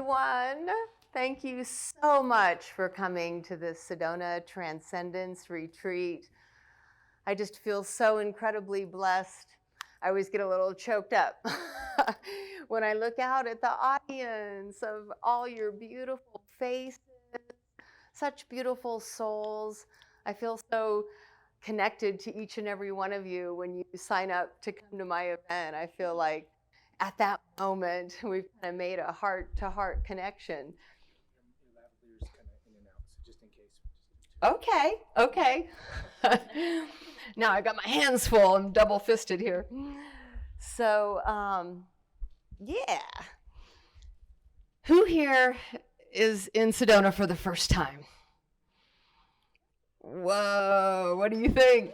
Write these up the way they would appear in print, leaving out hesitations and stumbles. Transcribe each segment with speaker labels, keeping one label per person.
Speaker 1: everyone. Thank you so much for coming to this Sedona Transcendence retreat. I just feel so incredibly blessed. I always get a little choked up when I look out at the audience of all your beautiful faces, such beautiful souls. I feel so connected to each and every one of you when you sign up to come to my event. I feel like at that moment we've kind of made a heart-to-heart connection.
Speaker 2: Your lavalier's kind of in and out, so just in case.
Speaker 1: Okay. Now I got my hands full. I'm double-fisted here. So, yeah. Who here is in Sedona for the first time? Whoa, what do you think?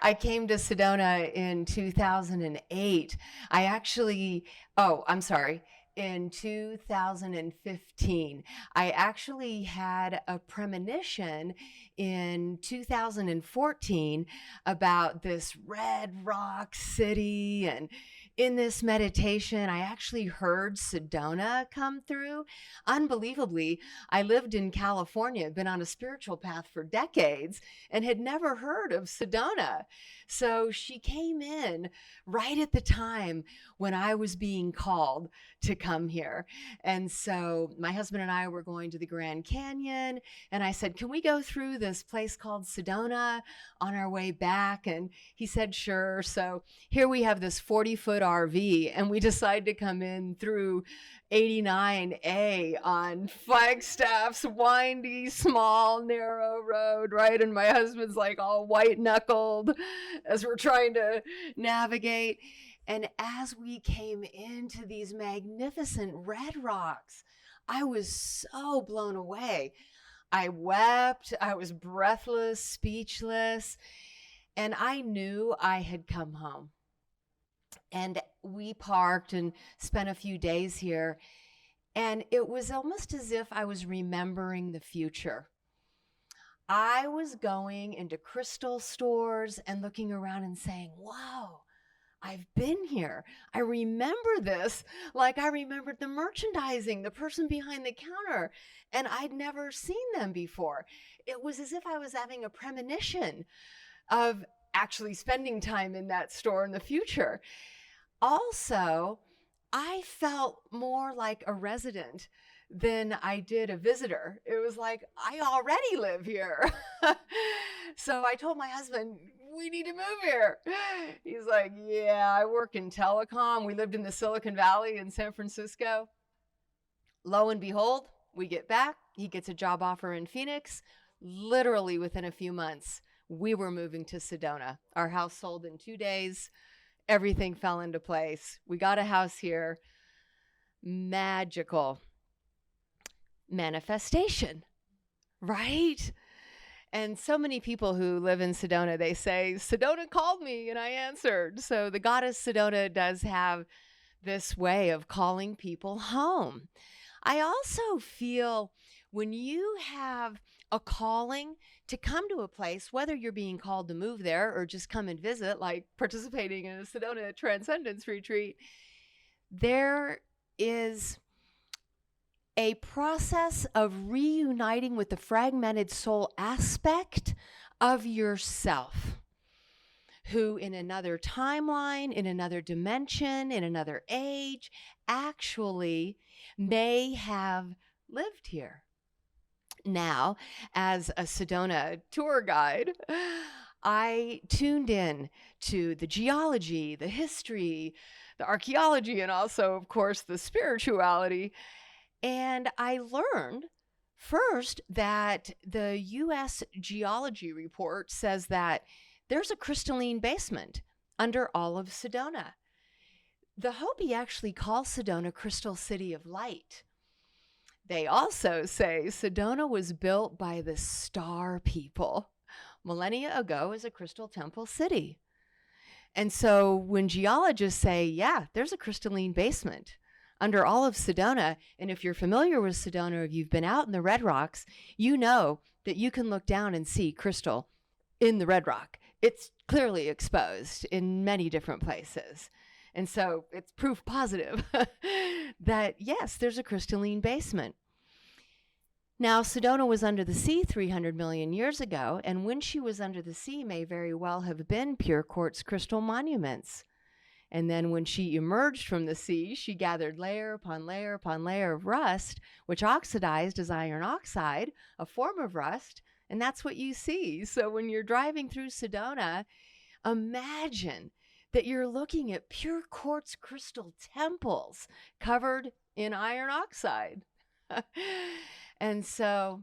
Speaker 1: I came to Sedona in 2008. In 2015. I actually had a premonition in 2014 about this Red Rock city, and in this meditation, I actually heard Sedona come through. Unbelievably, I lived in California, been on a spiritual path for decades, and had never heard of Sedona. So she came in right at the time when I was being called to come here. And so my husband and I were going to the Grand Canyon, and I said, can we go through this place called Sedona on our way back? And he said, sure. So here we have this 40-foot RV, and we decide to come in through 89A on Flagstaff's windy, small, narrow road, right? And my husband's like all white-knuckled as we're trying to navigate. And as we came into these magnificent red rocks, I was so blown away. I wept, I was breathless, speechless, and I knew I had come home. And we parked and spent a few days here, and it was almost as if I was remembering the future. I was going into crystal stores and looking around and saying, wow, I've been here. I remember this like I remembered the merchandising, the person behind the counter, and I'd never seen them before. It was as if I was having a premonition of actually spending time in that store in the future. Also, I felt more like a resident than I did a visitor. It was like, I already live here. So I told my husband, we need to move here. He's like, yeah, I work in telecom. We lived in the Silicon Valley in San Francisco. Lo and behold, we get back. He gets a job offer in Phoenix. Literally within a few months, we were moving to Sedona. Our house sold in 2 days. Everything fell into place. We got a house here. Magical manifestation, right? And so many people who live in Sedona, they say, Sedona called me and I answered. So the goddess Sedona does have this way of calling people home. I also feel when you have a calling to come to a place, whether you're being called to move there or just come and visit, like participating in a Sedona Transcendence retreat, there is a process of reuniting with the fragmented soul aspect of yourself, who in another timeline, in another dimension, in another age, actually may have lived here. Now, as a Sedona tour guide, I tuned in to the geology, the history, the archaeology, and also, of course, the spirituality. And I learned first that the U.S. Geology Report says that there's a crystalline basement under all of Sedona. The Hopi actually call Sedona Crystal City of Light. They also say Sedona was built by the star people millennia ago as a crystal temple city. And so when geologists say, yeah, there's a crystalline basement under all of Sedona, and if you're familiar with Sedona or if you've been out in the Red Rocks, you know that you can look down and see crystal in the Red Rock. It's clearly exposed in many different places. And so it's proof positive that, yes, there's a crystalline basement. Now, Sedona was under the sea 300 million years ago, and when she was under the sea may very well have been pure quartz crystal monuments. And then when she emerged from the sea, she gathered layer upon layer upon layer of rust, which oxidized as iron oxide, a form of rust, and that's what you see. So when you're driving through Sedona, imagine that you're looking at pure quartz crystal temples covered in iron oxide. And so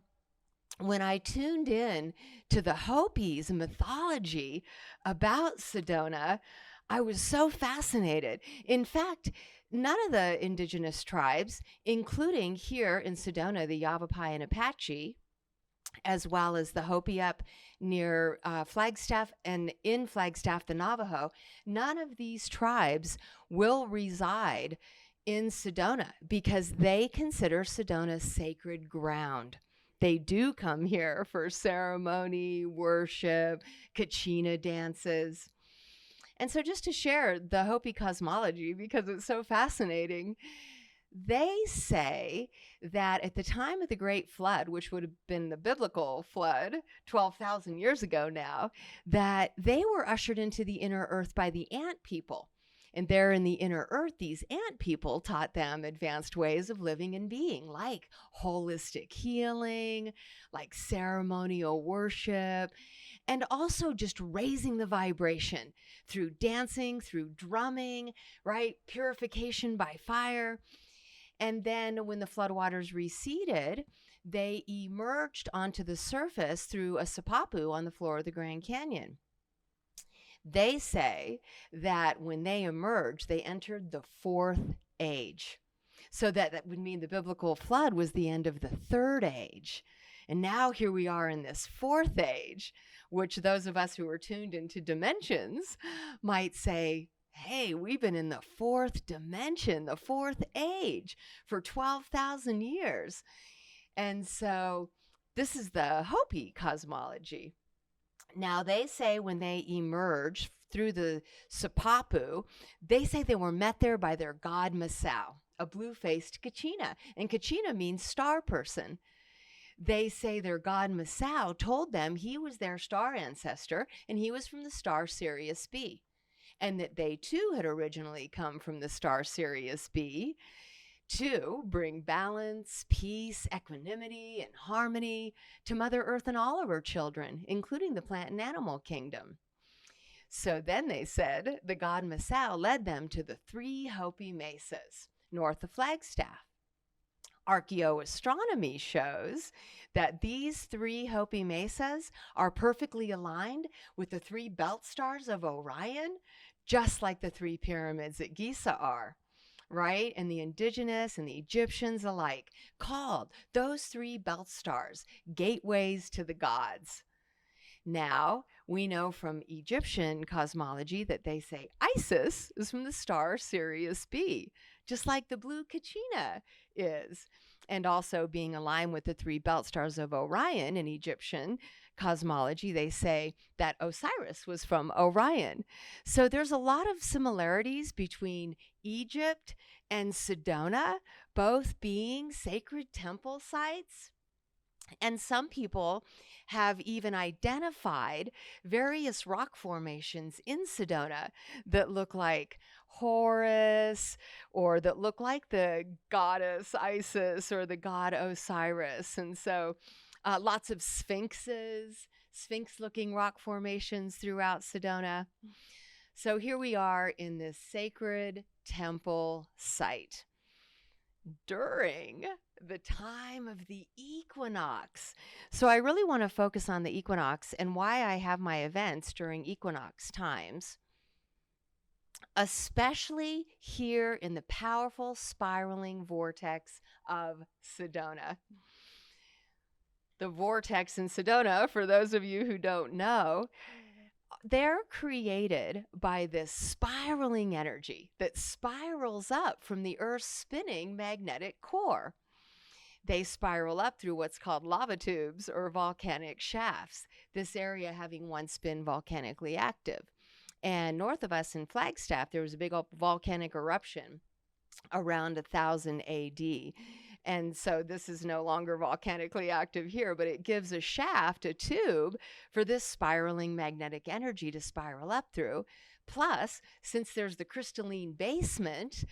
Speaker 1: when I tuned in to the Hopis' mythology about Sedona, I was so fascinated. In fact, none of the indigenous tribes, including here in Sedona, the Yavapai and Apache, as well as the Hopi up near Flagstaff and in Flagstaff, the Navajo, none of these tribes will reside in Sedona because they consider Sedona sacred ground. They do come here for ceremony, worship, kachina dances. And so just to share the Hopi cosmology, because it's so fascinating, they say that at the time of the Great Flood, which would have been the biblical flood 12,000 years ago now, that they were ushered into the inner earth by the ant people. And there in the inner earth, these ant people taught them advanced ways of living and being, like holistic healing, like ceremonial worship, and also just raising the vibration through dancing, through drumming, right? Purification by fire. And then when the floodwaters receded, they emerged onto the surface through a sapapu on the floor of the Grand Canyon. They say that when they emerged, they entered the fourth age. So that would mean the biblical flood was the end of the third age. And now here we are in this fourth age, which those of us who are tuned into dimensions might say, hey, we've been in the fourth dimension, the fourth age for 12,000 years. And so this is the Hopi cosmology. Now, they say when they emerged through the Sapapu, they say they were met there by their god Masao, a blue-faced Kachina. And Kachina means star person. They say their god Masao told them he was their star ancestor and he was from the star Sirius B, and that they too had originally come from the star Sirius B to bring balance, peace, equanimity, and harmony to Mother Earth and all of her children, including the plant and animal kingdom. So then they said the god Masao led them to the 3 Hopi mesas north of Flagstaff. Archaeoastronomy shows that these 3 Hopi mesas are perfectly aligned with the 3 belt stars of Orion, just like the 3 pyramids at Giza are, right? And the indigenous and the Egyptians alike called those 3 belt stars gateways to the gods. Now, we know from Egyptian cosmology that they say Isis is from the star Sirius B, just like the blue Kachina is. And also being aligned with the 3 belt stars of Orion in Egyptian cosmology, they say that Osiris was from Orion. So there's a lot of similarities between Egypt and Sedona, both being sacred temple sites. And some people have even identified various rock formations in Sedona that look like Horus, or that look like the goddess Isis or the god Osiris. And so lots of sphinxes, sphinx-looking rock formations throughout Sedona. So here we are in this sacred temple site during the time of the equinox. So I really want to focus on the equinox and why I have my events during equinox times, especially here in the powerful spiraling vortex of Sedona. The vortex in Sedona, for those of you who don't know, they're created by this spiraling energy that spirals up from the Earth's spinning magnetic core. They spiral up through what's called lava tubes or volcanic shafts, this area having once been volcanically active. And north of us in Flagstaff, there was a big volcanic eruption around 1000 AD. And so this is no longer volcanically active here, but it gives a shaft, a tube, for this spiraling magnetic energy to spiral up through. Plus, since there's the crystalline basement,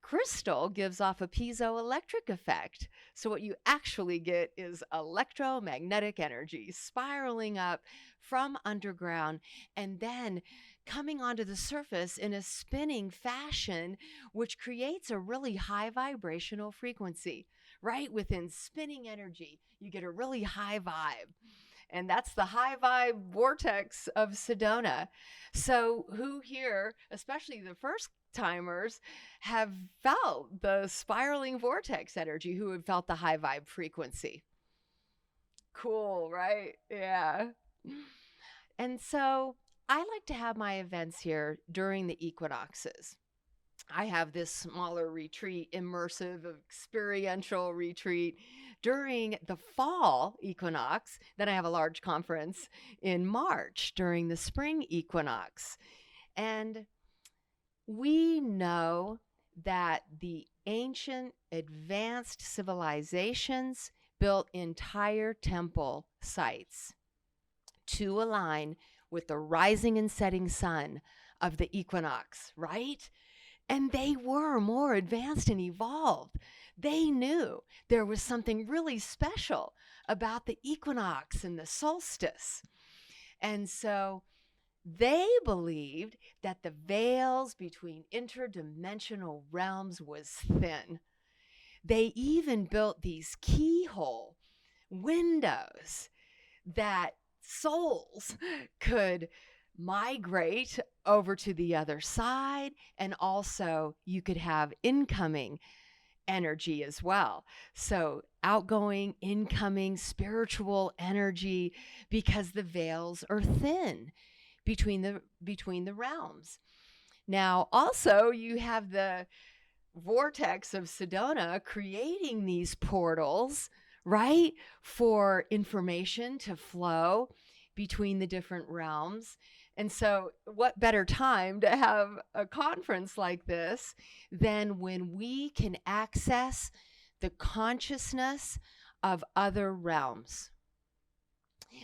Speaker 1: crystal gives off a piezoelectric effect. So what you actually get is electromagnetic energy spiraling up from underground and then coming onto the surface in a spinning fashion, which creates a really high vibrational frequency. Right within spinning energy, you get a really high vibe. And that's the high vibe vortex of Sedona. So who here, especially the first timers, have felt the spiraling vortex energy, who have felt the high vibe frequency? Cool, right? Yeah. And so I like to have my events here during the equinoxes. I have this smaller retreat, immersive, experiential retreat during the fall equinox. Then I have a large conference in March during the spring equinox. And we know that the ancient advanced civilizations built entire temple sites to align with the rising and setting sun of the equinox, right? And they were more advanced and evolved. They knew there was something really special about the equinox and the solstice. And so they believed that the veils between interdimensional realms was thin. They even built these keyhole windows that souls could migrate over to the other side, and also you could have incoming energy as well. So outgoing, incoming spiritual energy, because the veils are thin between the realms. Now also you have the vortex of Sedona creating these portals, right, for information to flow between the different realms. And so what better time to have a conference like this than when we can access the consciousness of other realms.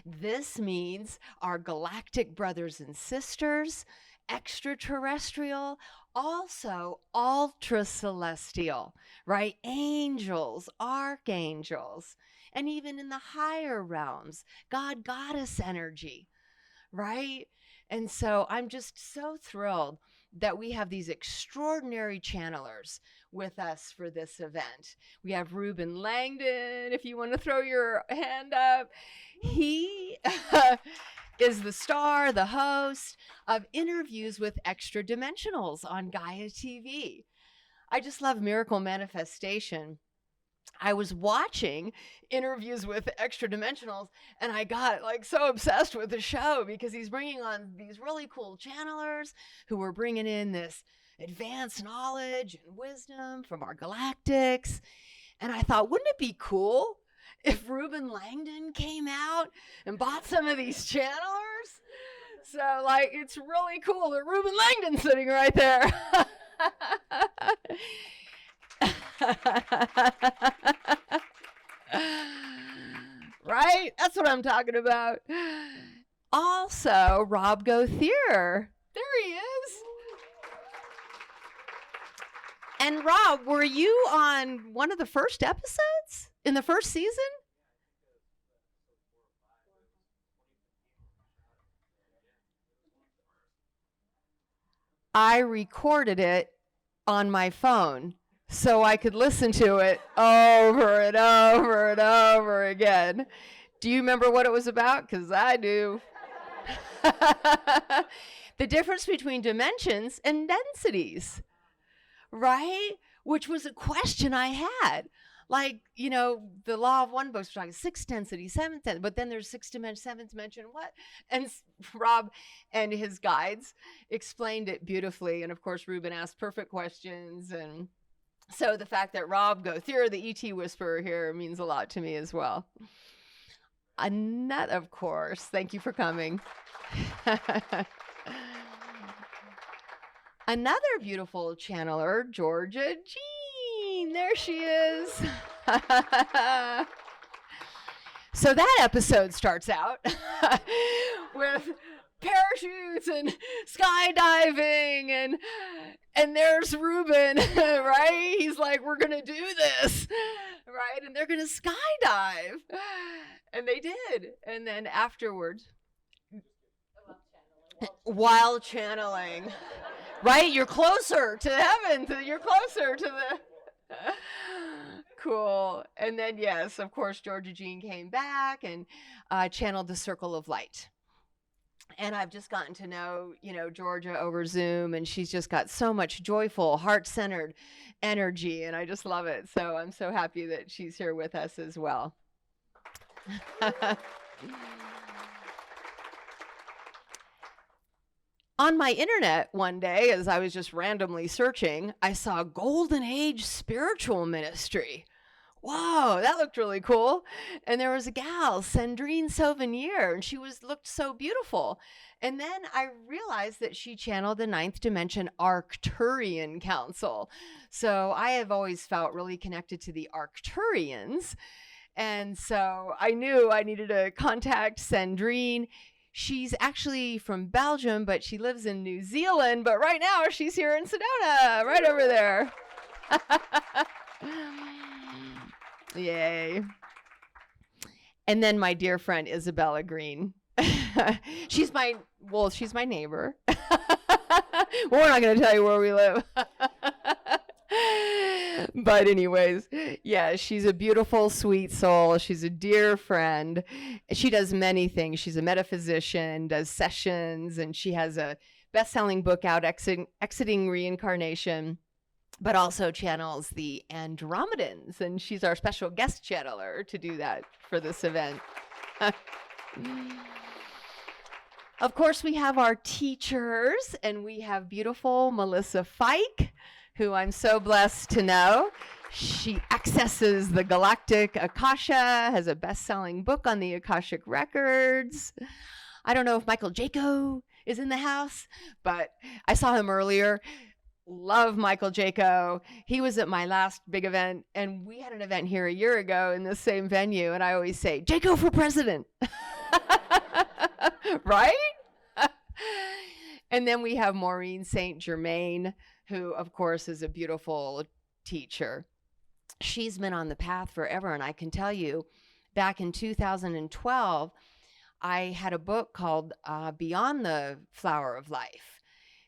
Speaker 1: This means our galactic brothers and sisters, extraterrestrial, also ultra-celestial, right? Angels, archangels, and even in the higher realms, God, goddess energy, right? And so I'm just so thrilled that we have these extraordinary channelers with us for this event. We have Ruben Langdon, if you want to throw your hand up. He is the star, the host of Interviews with Extra Dimensionals on Gaia TV. I just love miracle manifestation. I was watching Interviews with Extra Dimensionals, and I got like so obsessed with the show because he's bringing on these really cool channelers who were bringing in this advanced knowledge and wisdom from our galactics. And I thought, wouldn't it be cool if Ruben Langdon came out and bought some of these channelers? So like, it's really cool that Ruben Langdon's sitting right there. Right? That's what I'm talking about. Also, Rob Gauthier. There he is. And Rob, were you on one of the first episodes in the first season? I recorded it on my phone so I could listen to it over and over and over again. Do you remember what it was about? Because I do. The difference between dimensions and densities, right? Which was a question I had. Like, you know, the law of one book was talking 6 density, 7 density, but then there's 6 dimension, 7th dimension, what? And Rob and his guides explained it beautifully. And of course, Ruben asked perfect questions. And so the fact that Rob Gauthier, the ET whisperer here, means a lot to me as well. Annette, of course. Thank you for coming. Another beautiful channeler, Georgia Jean. There she is. So that episode starts out with parachutes and skydiving and there's Ruben, right? He's like, we're gonna do this, right? And they're gonna skydive. And they did. And then afterwards, while channeling, right? You're closer to heaven, you're closer to the cool. And then, yes, of course, Georgia Jean came back and channeled the Circle of Light. And I've just gotten to know, Georgia over Zoom, and she's just got so much joyful, heart-centered energy, and I just love it. So I'm so happy that she's here with us as well. On my internet one day, as I was just randomly searching, I saw Golden Age Spiritual Ministry. Whoa, that looked really cool. And there was a gal, Sandrine Sauvignier, and she looked so beautiful. And then I realized that she channeled the Ninth Dimension Arcturian Council. So I have always felt really connected to the Arcturians. And so I knew I needed to contact Sandrine. She's actually from Belgium, but she lives in New Zealand. But right now she's here in Sedona, right over there. Yay. And then my dear friend, Isabella Green. She's my neighbor. We're not going to tell you where we live. But anyways, yeah, she's a beautiful, sweet soul. She's a dear friend. She does many things. She's a metaphysician, does sessions, and she has a best-selling book out, Exiting Reincarnation, but also channels the Andromedans, and she's our special guest channeler to do that for this event. Of course, we have our teachers, and we have beautiful Melissa Fike, who I'm so blessed to know. She accesses the Galactic Akasha, has a best-selling book on the Akashic Records. I don't know if Michael Jaco is in the house, but I saw him earlier. Love Michael Jaco. He was at my last big event, and we had an event here a year ago in the same venue, and I always say, Jaco for president. Right? And then we have Maureen St. Germain, who, of course, is a beautiful teacher. She's been on the path forever, and I can tell you, back in 2012, I had a book called Beyond the Flower of Life,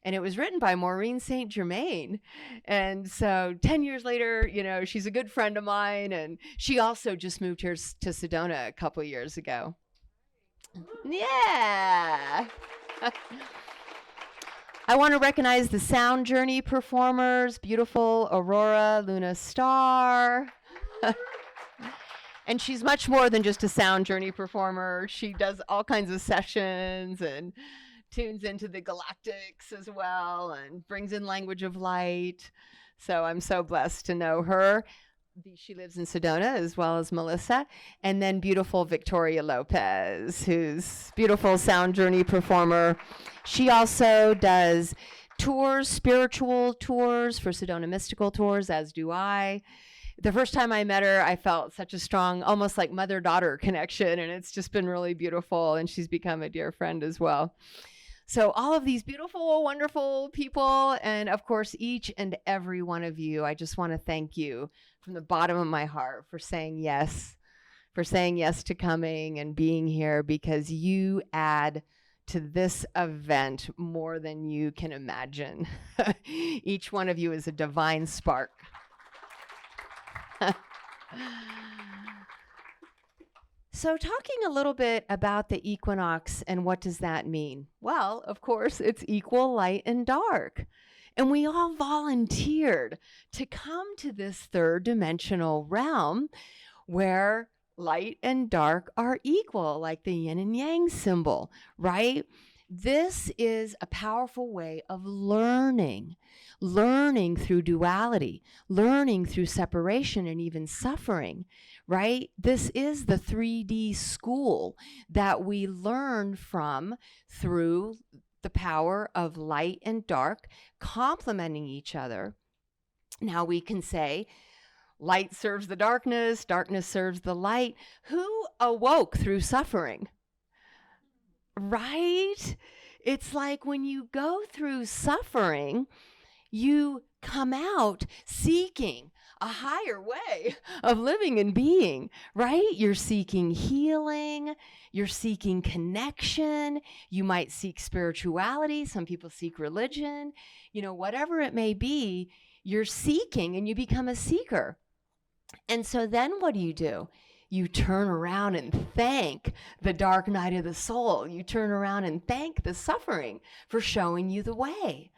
Speaker 1: and it was written by Maureen St. Germain. And so 10 years later, she's a good friend of mine, and she also just moved here to Sedona a couple years ago. Yeah. I want to recognize the Sound Journey performers, beautiful Aurora Luna Star. And she's much more than just a Sound Journey performer. She does all kinds of sessions and tunes into the galactics as well and brings in language of light. So I'm so blessed to know her. She lives in Sedona as well as Melissa. And then beautiful Victoria Lopez, who's beautiful Sound Journey performer. She also does tours, spiritual tours for Sedona Mystical Tours, as do I. The first time I met her, I felt such a strong, almost like mother-daughter connection, and it's just been really beautiful, and she's become a dear friend as well. So all of these beautiful, wonderful people, and of course, each and every one of you, I just want to thank you from the bottom of my heart for saying yes to coming and being here, because you add to this event more than you can imagine. Each one of you is a divine spark. So talking a little bit about the equinox and what does that mean? Well, of course, it's equal light and dark. And we all volunteered to come to this third dimensional realm where light and dark are equal, like the yin and yang symbol, right? This is a powerful way of learning through duality, learning through separation and even suffering, right? This is the 3D school that we learn from through the power of light and dark complementing each other. Now we can say light serves the darkness, darkness serves the light. Who awoke through suffering? Right? It's like when you go through suffering, you come out seeking a higher way of living and being, right? You're seeking healing, you're seeking connection, you might seek spirituality, some people seek religion, whatever it may be, you're seeking and you become a seeker. And so then what do? You turn around and thank the dark night of the soul. You turn around and thank the suffering for showing you the way.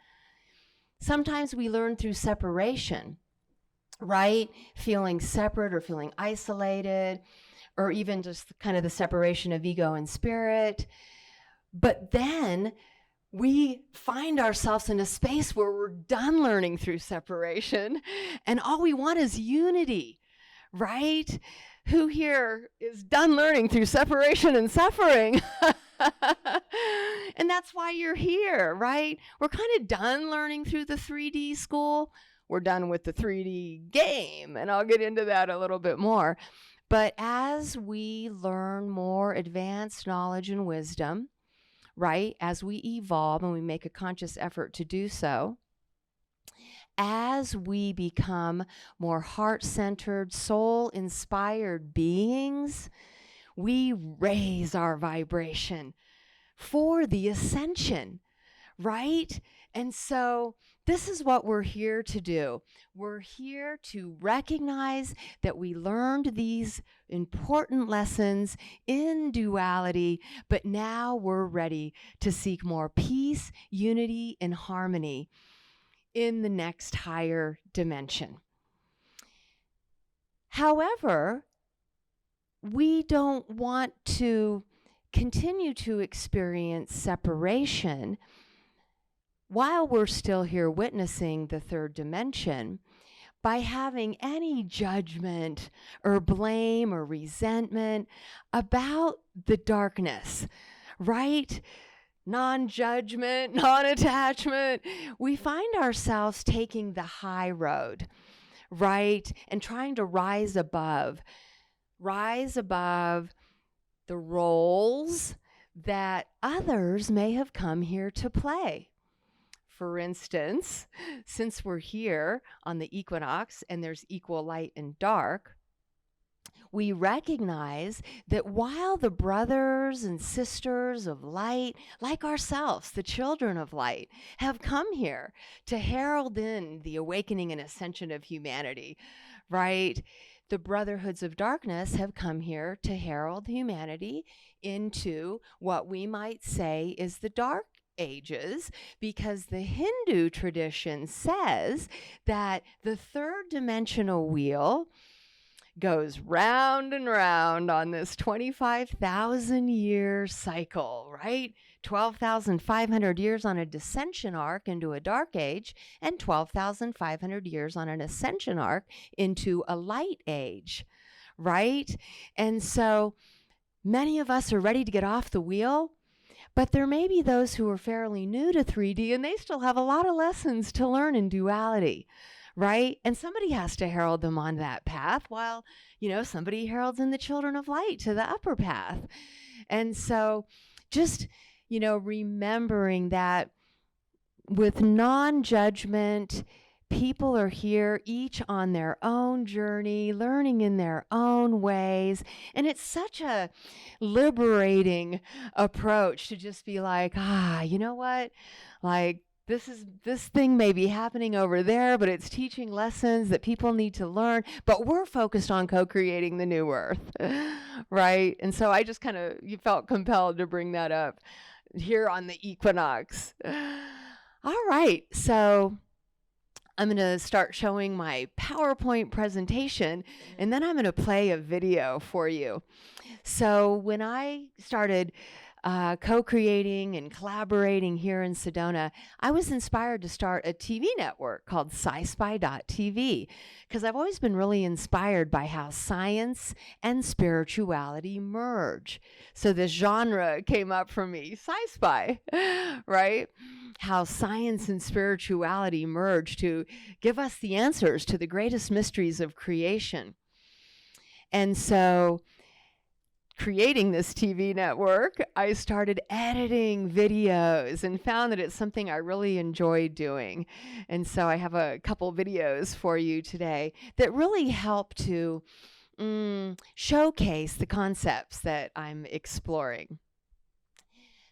Speaker 1: Sometimes we learn through separation, right? Feeling separate or feeling isolated, or even just kind of the separation of ego and spirit. But then we find ourselves in a space where we're done learning through separation, and all we want is unity, right? Who here is done learning through separation and suffering? And that's why you're here, right? We're kind of done learning through the 3D school. We're done with the 3D game, and I'll get into that a little bit more. But as we learn more advanced knowledge and wisdom, right, as we evolve and we make a conscious effort to do so, as we become more heart-centered, soul-inspired beings, we raise our vibration for the ascension, right? And so this is what we're here to do. We're here to recognize that we learned these important lessons in duality, but now we're ready to seek more peace, unity, and harmony in the next higher dimension. However, we don't want to continue to experience separation while we're still here witnessing the third dimension by having any judgment or blame or resentment about the darkness, right? Non-judgment, non-attachment. We find ourselves taking the high road, right? And trying to rise above the roles that others may have come here to play. For instance, since we're here on the equinox and there's equal light and dark, we recognize that while the brothers and sisters of light, like ourselves, the children of light, have come here to herald in the awakening and ascension of humanity, right? The brotherhoods of darkness have come here to herald humanity into what we might say is the dark ages, because the Hindu tradition says that the third dimensional wheel goes round and round on this 25,000 year cycle, right? 12,500 years on a descension arc into a dark age, and 12,500 years on an ascension arc into a light age, right? And so many of us are ready to get off the wheel, but there may be those who are fairly new to 3D and they still have a lot of lessons to learn in duality, right? And somebody has to herald them on that path while, somebody heralds in the children of light to the upper path. And so just, remembering that with non-judgment, people are here each on their own journey, learning in their own ways. And it's such a liberating approach to just be like, you know what? Like, this thing may be happening over there, but it's teaching lessons that people need to learn. But we're focused on co-creating the new earth, right? And so I just you felt compelled to bring that up here on the equinox. All right, so I'm going to start showing my PowerPoint presentation, and then I'm going to play a video for you. So when I started co-creating and collaborating here in Sedona, I was inspired to start a TV network called Sci-Spi.tv because I've always been really inspired by how science and spirituality merge. So this genre came up for me, Sci-Spi, right? How science and spirituality merge to give us the answers to the greatest mysteries of creation. And so creating this TV network, I started editing videos and found that it's something I really enjoy doing. And so I have a couple videos for you today that really help to showcase the concepts that I'm exploring.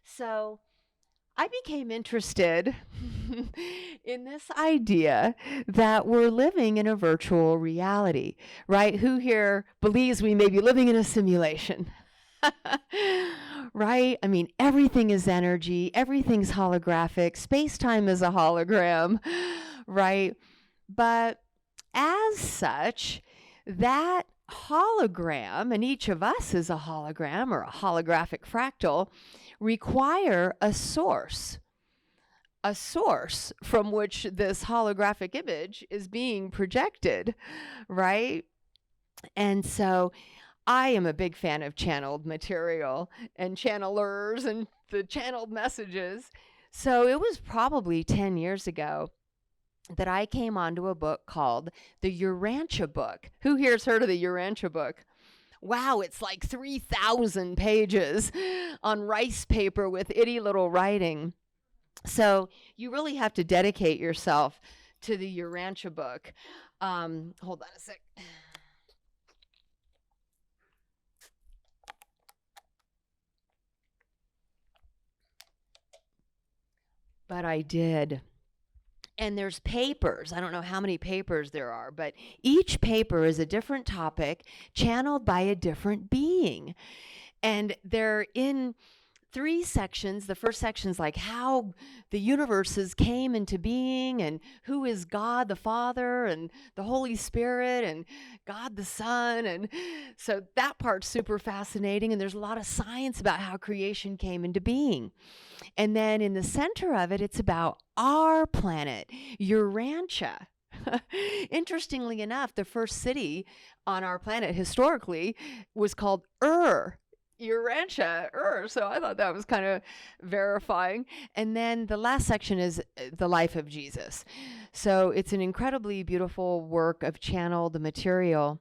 Speaker 1: So I became interested in this idea that we're living in a virtual reality, right? Who here believes we may be living in a simulation? Right? I mean, everything is energy, everything's holographic, space-time is a hologram, right? But as such, that hologram, and each of us is a hologram or a holographic fractal, require a source from which this holographic image is being projected, right? And so I am a big fan of channeled material and channelers and the channeled messages. So it was probably 10 years ago that I came onto a book called the Urantia book. Who here has heard of the Urantia book? Wow, it's like 3,000 pages on rice paper with itty little writing. So you really have to dedicate yourself to the Urantia book. Hold on a sec. But I did. And there's papers. I don't know how many papers there are, but each paper is a different topic channeled by a different being. And they're in 3 sections. The first section is like how the universes came into being and who is God the Father and the Holy Spirit and God the Son. And so that part's super fascinating. And there's a lot of science about how creation came into being. And then in the center of it, it's about our planet, Urantia. Interestingly enough, the first city on our planet historically was called Urantia, so I thought that was kind of verifying. And then the last section is the life of Jesus. So it's an incredibly beautiful work of channeled material.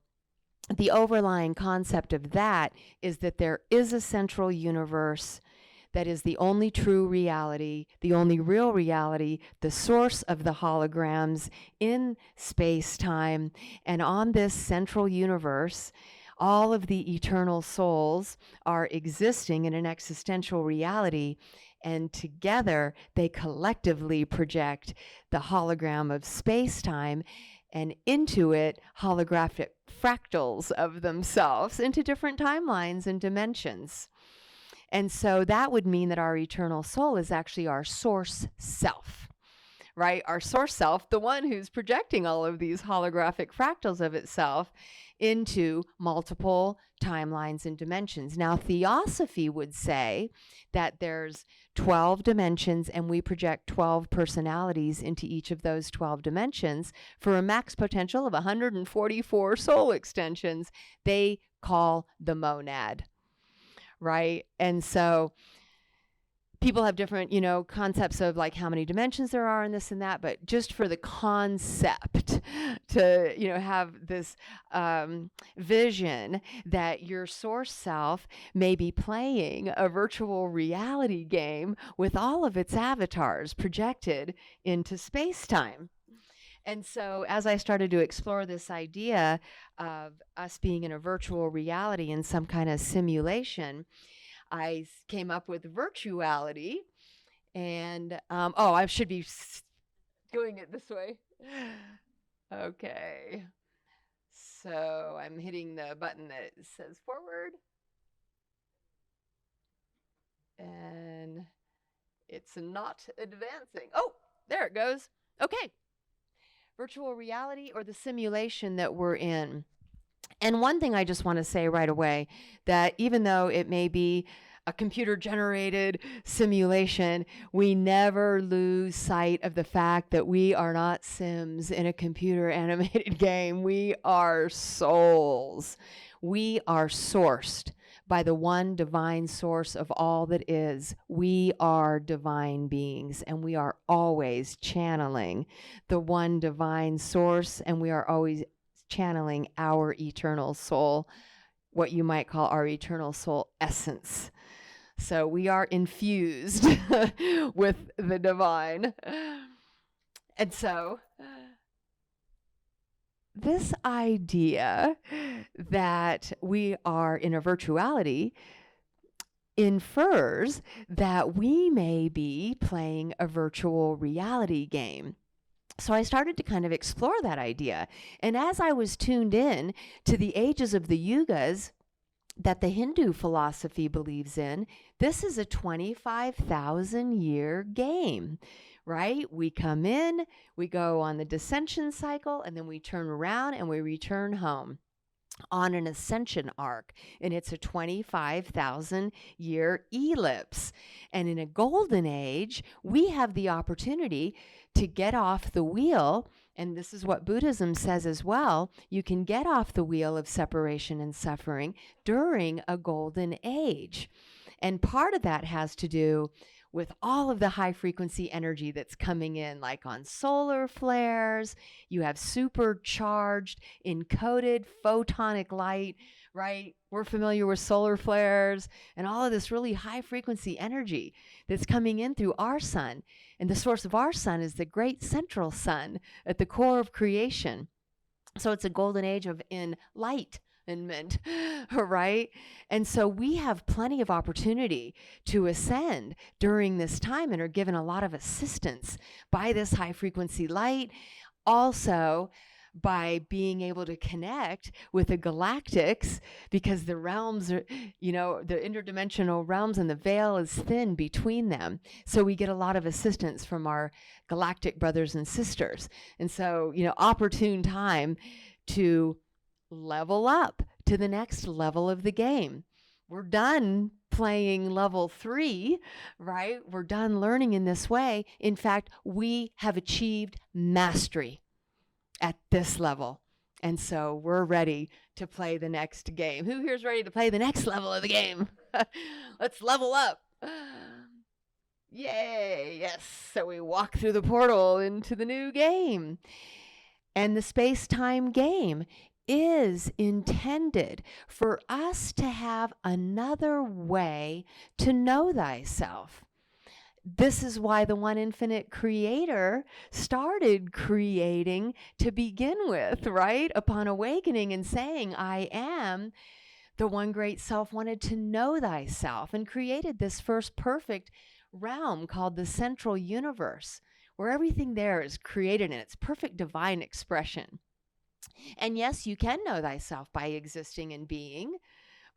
Speaker 1: The overlying concept of that is that there is a central universe that is the only true reality, the only real reality, the source of the holograms in space-time. And on this central universe, all of the eternal souls are existing in an existential reality, and together they collectively project the hologram of space-time, and into it holographic fractals of themselves into different timelines and dimensions. And so that would mean that our eternal soul is actually our source self, right? Our source self, the one who's projecting all of these holographic fractals of itself into multiple timelines and dimensions. Now, Theosophy would say that there's 12 dimensions and we project 12 personalities into each of those 12 dimensions for a max potential of 144 soul extensions they call the monad, right? And so people have different, concepts of like how many dimensions there are and this and that, but just for the concept to, have this vision that your source self may be playing a virtual reality game with all of its avatars projected into space-time. And so as I started to explore this idea of us being in a virtual reality in some kind of simulation, I came up with virtuality, and I should be doing it this way. Okay, so I'm hitting the button that says forward, and it's not advancing. Oh, there it goes. Okay, virtual reality or the simulation that we're in. And one thing I just want to say right away, that even though it may be a computer-generated simulation, we never lose sight of the fact that we are not Sims in a computer-animated game. We are souls. We are sourced by the one divine source of all that is. We are divine beings, and we are always channeling the one divine source, and we are always channeling our eternal soul, what you might call our eternal soul essence. So we are infused with the divine. And so this idea that we are in a virtuality infers that we may be playing a virtual reality game. So I started to kind of explore that idea. And as I was tuned in to the ages of the yugas that the Hindu philosophy believes in, this is a 25,000 year game, right? We come in, we go on the descension cycle, and then we turn around and we return home on an ascension arc, and it's a 25,000 year ellipse. And in a golden age, we have the opportunity to get off the wheel, and this is what Buddhism says as well. You can get off the wheel of separation and suffering during a golden age. And part of that has to do with all of the high frequency energy that's coming in, like on solar flares. You have supercharged, encoded photonic light, right? We're familiar with solar flares and all of this really high frequency energy that's coming in through our sun. And the source of our sun is the great central sun at the core of creation. So it's a golden age of enlightenment, right? And so we have plenty of opportunity to ascend during this time and are given a lot of assistance by this high frequency light. Also, by being able to connect with the galactics, because the realms are, the interdimensional realms, and the veil is thin between them. So we get a lot of assistance from our galactic brothers and sisters. And so, opportune time to level up to the next level of the game. We're done playing level 3, right? We're done learning in this way. In fact, we have achieved mastery at this level. And so we're ready to play the next game. Who here's ready to play the next level of the game? Let's level up. Yay, yes. So we walk through the portal into the new game. And the space-time game is intended for us to have another way to know thyself. This is why the one infinite creator started creating to begin with, right? Upon awakening and saying, I am, the one great self wanted to know thyself and created this first perfect realm called the central universe, where everything there is created in its perfect divine expression. And yes, you can know thyself by existing and being,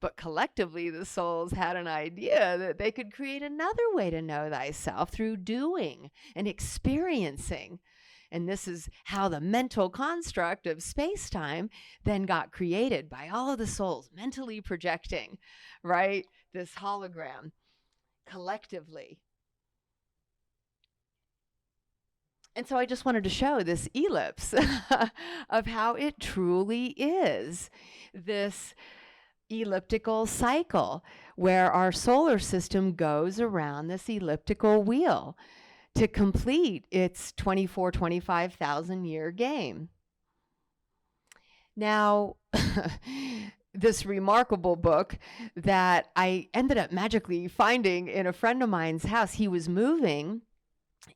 Speaker 1: but collectively the souls had an idea that they could create another way to know thyself through doing and experiencing. And this is how the mental construct of space-time then got created by all of the souls mentally projecting, right? This hologram collectively. And so I just wanted to show this ellipse of how it truly is, this elliptical cycle where our solar system goes around this elliptical wheel to complete its 25,000 year game. Now, this remarkable book that I ended up magically finding in a friend of mine's house. He was moving,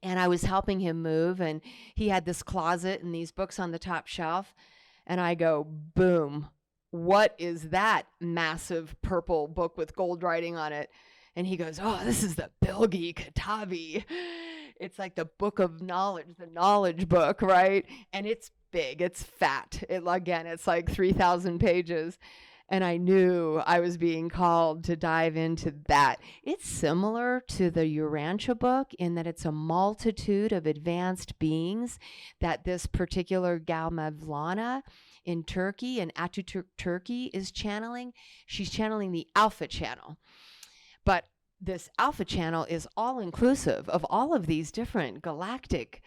Speaker 1: and I was helping him move, and he had this closet and these books on the top shelf, and I go, boom, what is that massive purple book with gold writing on it? And he goes, oh, this is the Bilgi Katabi. It's like the book of knowledge, the knowledge book, right? And it's big, it's fat. It's like 3,000 pages. And I knew I was being called to dive into that. It's similar to the Urantia book in that it's a multitude of advanced beings that this particular gal Mevlana in Turkey, in Ataturk, Turkey, is channeling. She's channeling the Alpha channel. But this alpha channel is all inclusive of all of these different galactic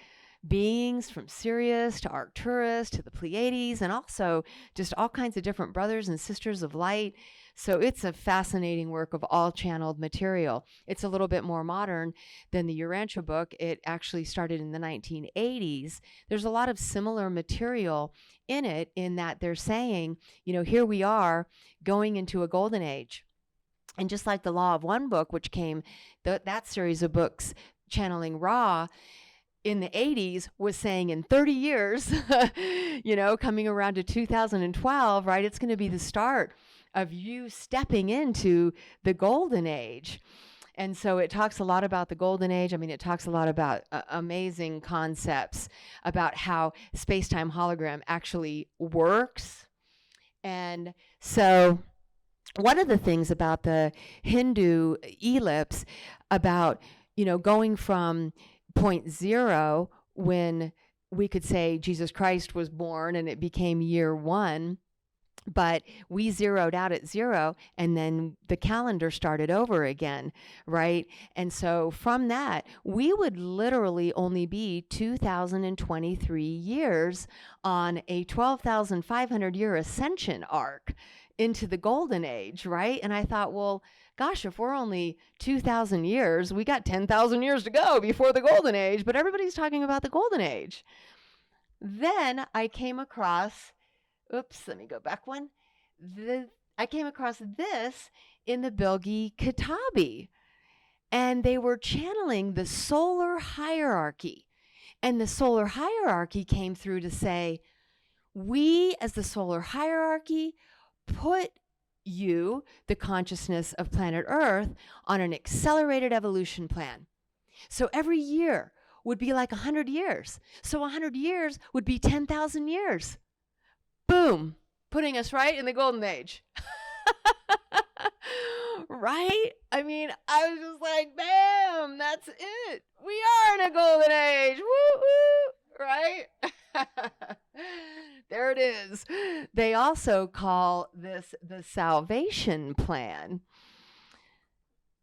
Speaker 1: beings, from Sirius to Arcturus to the Pleiades, and also just all kinds of different brothers and sisters of light. So it's a fascinating work of all channeled material. It's a little bit more modern than the Urantia book. It actually started in the 1980s. There's a lot of similar material in it, in that they're saying, here we are going into a golden age. And just like the Law of One book, which came, that series of books channeling Ra in the 80s, was saying in 30 years, coming around to 2012, right, it's going to be the start of you stepping into the golden age. And so it talks a lot about the golden age. I mean, it talks a lot about amazing concepts about how space-time hologram actually works. And so one of the things about the Hindu ellipse, about, going from point zero, when we could say Jesus Christ was born and it became year one, but we zeroed out at zero, and then the calendar started over again, right? And so from that, we would literally only be 2,023 years on a 12,500 year ascension arc into the golden age, right? And I thought, well, gosh, if we're only 2,000 years, we got 10,000 years to go before the golden age, but everybody's talking about the golden age. Then I came across, let me go back one. I came across this in the Bilgi Kitabi, and they were channeling the solar hierarchy. And the solar hierarchy came through to say, we as the solar hierarchy put you, the consciousness of planet Earth, on an accelerated evolution plan. So every year would be like 100 years. So 100 years would be 10,000 years. Boom, putting us right in the golden age. Right? I mean, I was just like, bam, that's it. We are in a golden age. Woo woo, right? There it is. They also call this the salvation plan.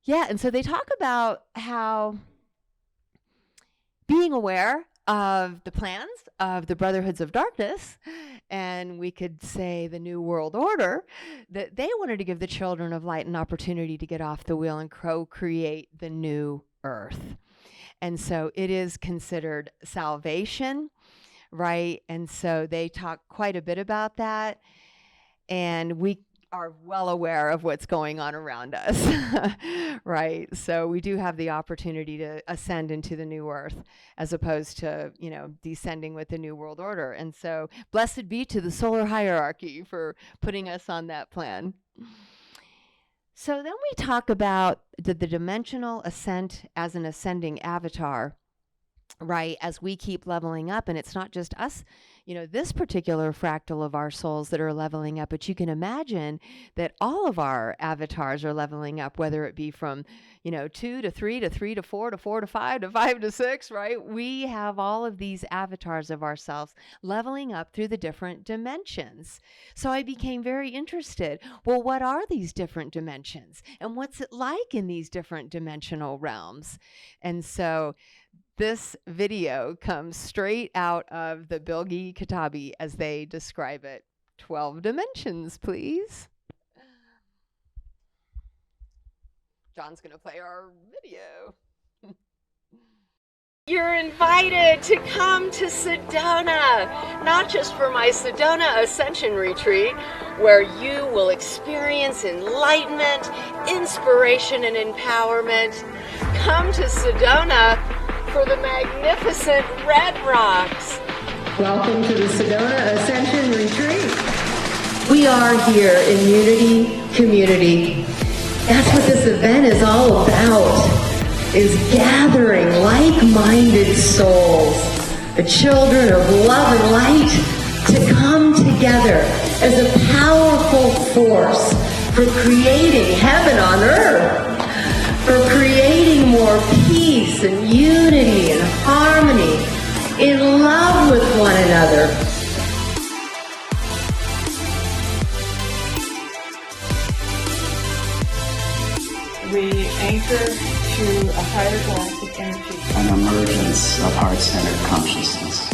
Speaker 1: Yeah, and so they talk about how being aware of the plans of the Brotherhoods of Darkness, and we could say the New World Order, that they wanted to give the children of light an opportunity to get off the wheel and co-create the new earth. And so it is considered salvation, right? And so they talk quite a bit about that, and we are well aware of what's going on around us, right? So we do have the opportunity to ascend into the new earth, as opposed to, descending with the New World Order. And so blessed be to the solar hierarchy for putting us on that plan. So then we talk about the dimensional ascent as an ascending avatar, right? As we keep leveling up, and it's not just us, this particular fractal of our souls that are leveling up, but you can imagine that all of our avatars are leveling up, whether it be from, 2 to 3 to 3 to 4 to 4 to 5 to 5 to 6, right? We have all of these avatars of ourselves leveling up through the different dimensions. So I became very interested. Well, what are these different dimensions? And what's it like in these different dimensional realms? And so this video comes straight out of the Bilgi Kitabi as they describe it. 12 dimensions, please. John's going to play our video. You're invited to come to Sedona, not just for my Sedona Ascension Retreat, where you will experience enlightenment, inspiration, and empowerment. Come to Sedona for the magnificent Red Rocks. Welcome to the Sedona Ascension Retreat. We are here in unity, community. That's what this event is all about, is gathering like-minded souls, the children of love and light, to come together as a powerful force for creating heaven on earth, for creating more peace and unity and harmony, in love with one another.
Speaker 3: We transfer to a higher galactic energy.
Speaker 4: An emergence of heart-centered consciousness.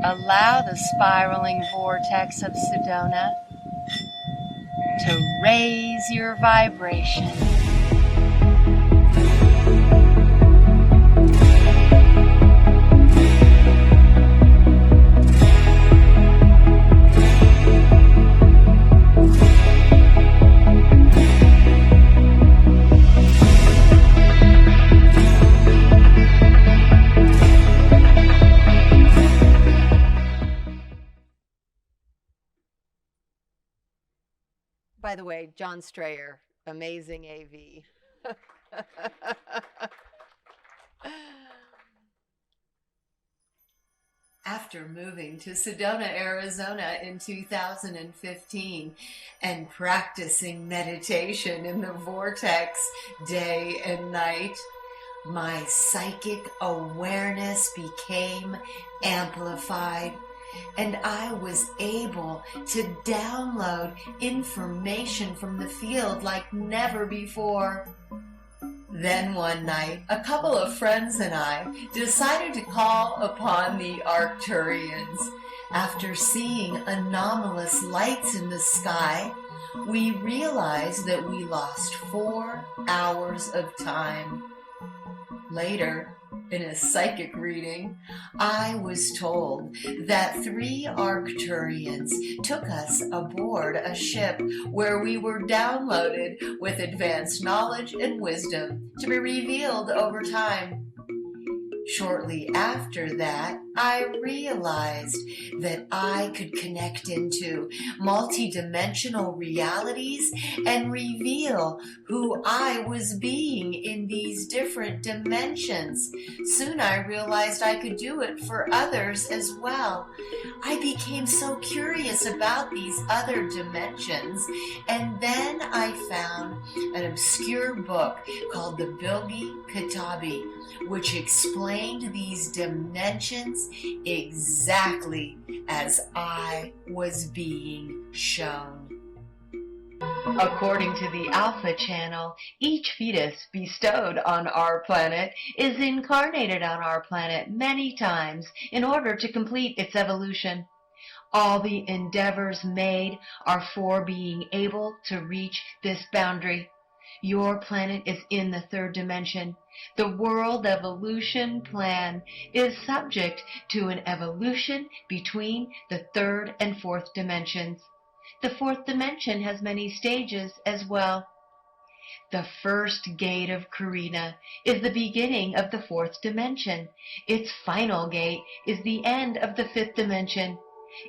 Speaker 1: Allow the spiraling vortex of Sedona to raise your vibration. By the way, John Strayer, amazing AV. After moving to Sedona, Arizona in 2015 and practicing meditation in the vortex day and night, my psychic awareness became amplified, and I was able to download information from the field like never before. Then one night, a couple of friends and I decided to call upon the Arcturians. After seeing anomalous lights in the sky, we realized that we lost 4 hours of time. Later, in a psychic reading, I was told that 3 Arcturians took us aboard a ship where we were downloaded with advanced knowledge and wisdom to be revealed over time. Shortly after that, I realized that I could connect into multidimensional realities and reveal who I was being in these different dimensions. Soon I realized I could do it for others as well. I became so curious about these other dimensions, and then I found an obscure book called the Bilgi Kitabi, which explained these dimensions exactly as I was being shown. According to the Alpha Channel, each fetus bestowed on our planet is incarnated on our planet many times in order to complete its evolution. All the endeavors made are for being able to reach this boundary. Your planet is in the 3rd dimension. The world evolution plan is subject to an evolution between the 3rd and 4th dimensions. The 4th dimension has many stages as well. The first gate of Karina is the beginning of the 4th dimension. Its final gate is the end of the 5th dimension.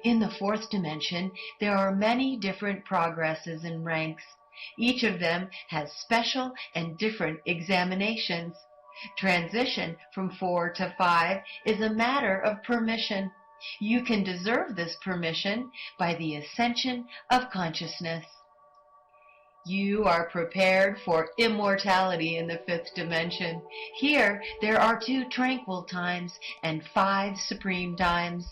Speaker 1: In the 4th dimension, there are many different progresses and ranks. Each of them has special and different examinations. Transition from 4 to 5 is a matter of permission. You can deserve this permission by the ascension of consciousness. You are prepared for immortality in the 5th dimension. Here, there are 2 tranquil times and 5 supreme times.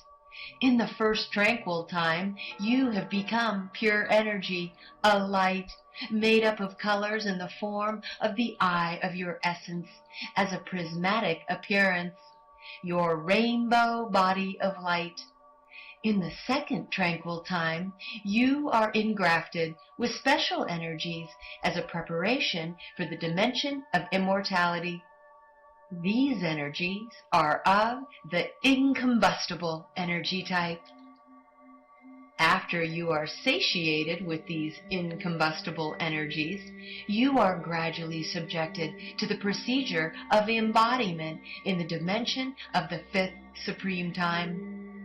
Speaker 1: In the first tranquil time, you have become pure energy, a light, made up of colors in the form of the eye of your essence, as a prismatic appearance, your rainbow body of light. In the second tranquil time, you are engrafted with special energies as a preparation for the dimension of immortality. These energies are of the incombustible energy type. After you are satiated with these incombustible energies, you are gradually subjected to the procedure of embodiment in the dimension of the 5th supreme time.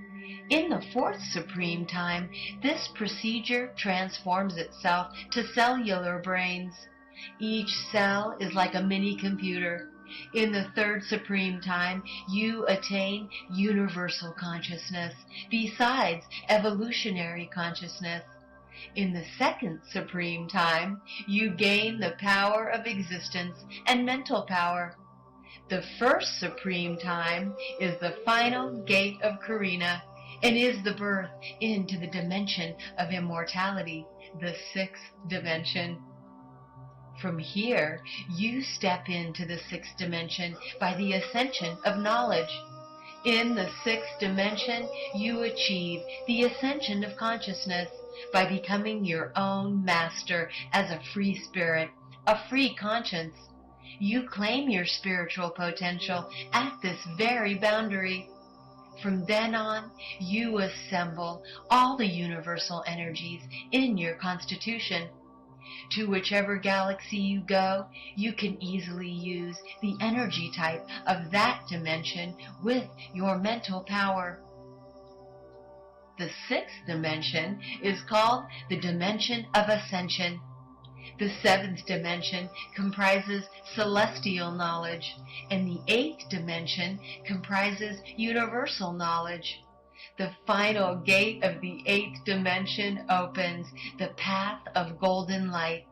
Speaker 1: In the 4th supreme time, this procedure transforms itself to cellular brains. Each cell is like a mini computer. In the 3rd supreme time, you attain universal consciousness, besides evolutionary consciousness. In the 2nd supreme time, you gain the power of existence and mental power. The 1st supreme time is the final gate of Karina. and is the birth into the dimension of immortality, the sixth dimension. From here, you step into the sixth dimension by the ascension of knowledge. In the sixth dimension, you achieve the ascension of consciousness by becoming your own master as a free spirit, a free conscience. You claim your spiritual potential at this very boundary. From then on, you assemble all the universal energies in your constitution. To whichever galaxy you go, you can easily use the energy type of that dimension with your mental power. The sixth dimension is called the dimension of ascension. The seventh dimension comprises celestial knowledge, and the eighth dimension comprises universal knowledge. The final gate of the eighth dimension opens the path of golden light.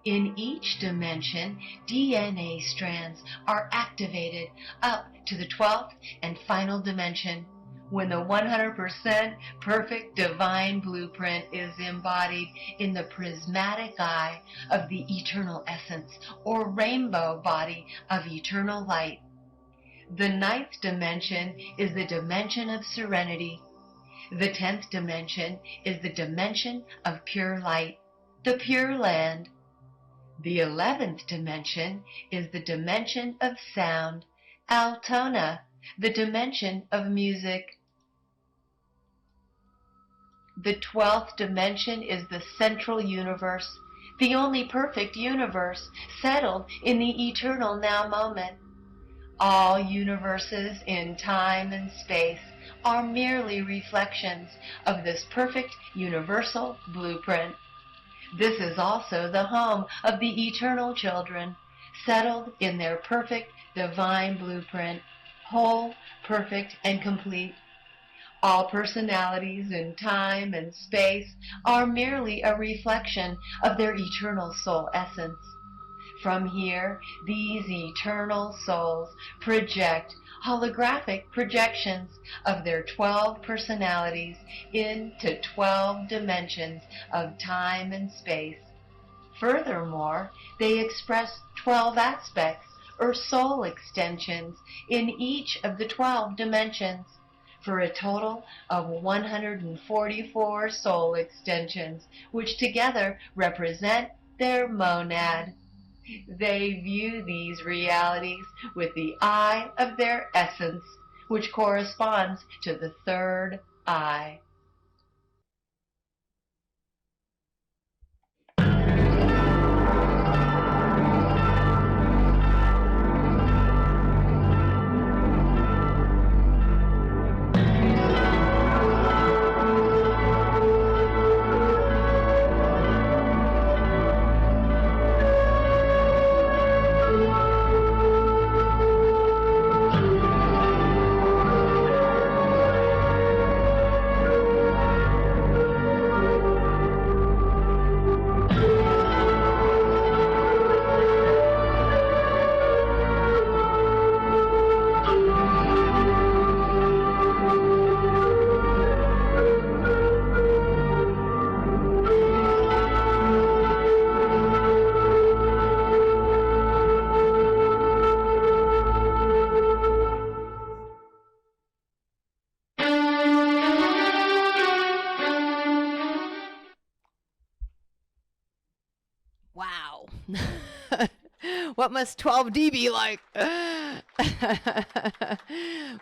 Speaker 1: In each dimension, DNA strands are activated up to the 12th and final dimension, when the 100% perfect divine blueprint is embodied in the prismatic eye of the eternal essence or rainbow body of eternal light. The 9th dimension is the dimension of serenity. The 10th dimension is the dimension of pure light, the pure land. The 11th dimension is the dimension of sound, Altona, the dimension of music. The 12th dimension is the central universe, the only perfect universe, settled in the eternal now moment. All universes in time and space are merely reflections of this perfect universal blueprint. This is also the home of the eternal children, settled in their perfect divine blueprint, whole, perfect, and complete. All personalities in time and space are merely a reflection of their eternal soul essence. From here, these eternal souls project holographic projections of their 12 personalities into 12 dimensions of time and space. Furthermore, they express 12 aspects or soul extensions in each of the 12 dimensions, for a total of 144 soul extensions, which together represent their monad. They view these realities with the eye of their essence, which corresponds to the third eye. Wow. What must 12D be like?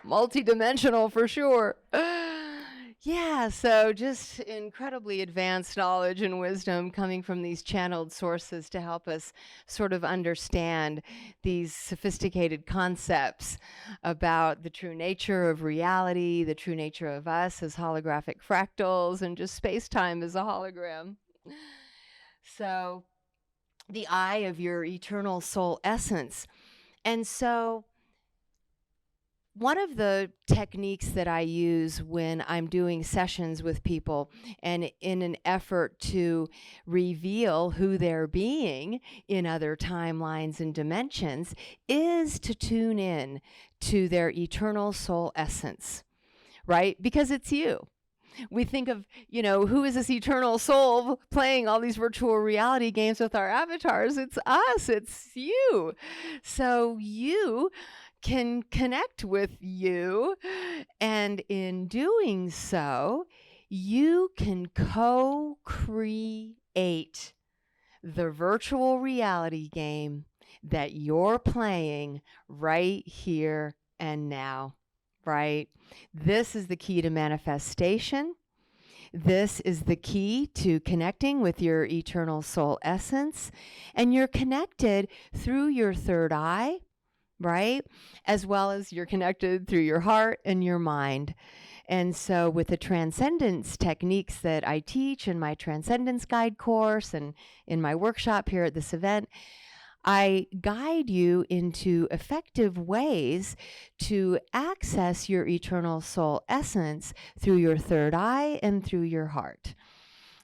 Speaker 1: Multi-dimensional for sure. Yeah, so just incredibly advanced knowledge and wisdom coming from these channeled sources to help us sort of understand these sophisticated concepts about the true nature of reality, the true nature of us as holographic fractals, and just space-time as a hologram. So the eye of your eternal soul essence. And so one of the techniques that I use when I'm doing sessions with people and in an effort to reveal who they're being in other timelines and dimensions is to tune in to their eternal soul essence, right? Because it's you. We think of, who is this eternal soul playing all these virtual reality games with our avatars? It's us, it's you. So you can connect with you, and in doing so, you can co-create the virtual reality game that you're playing right here and now, right? This is the key to manifestation. This is the key to connecting with your eternal soul essence. And you're connected through your third eye, right? As well as you're connected through your heart and your mind. And so with the Transcendence techniques that I teach in my Transcendence Guide course and in my workshop here at this event, I guide you into effective ways to access your eternal soul essence through your third eye and through your heart.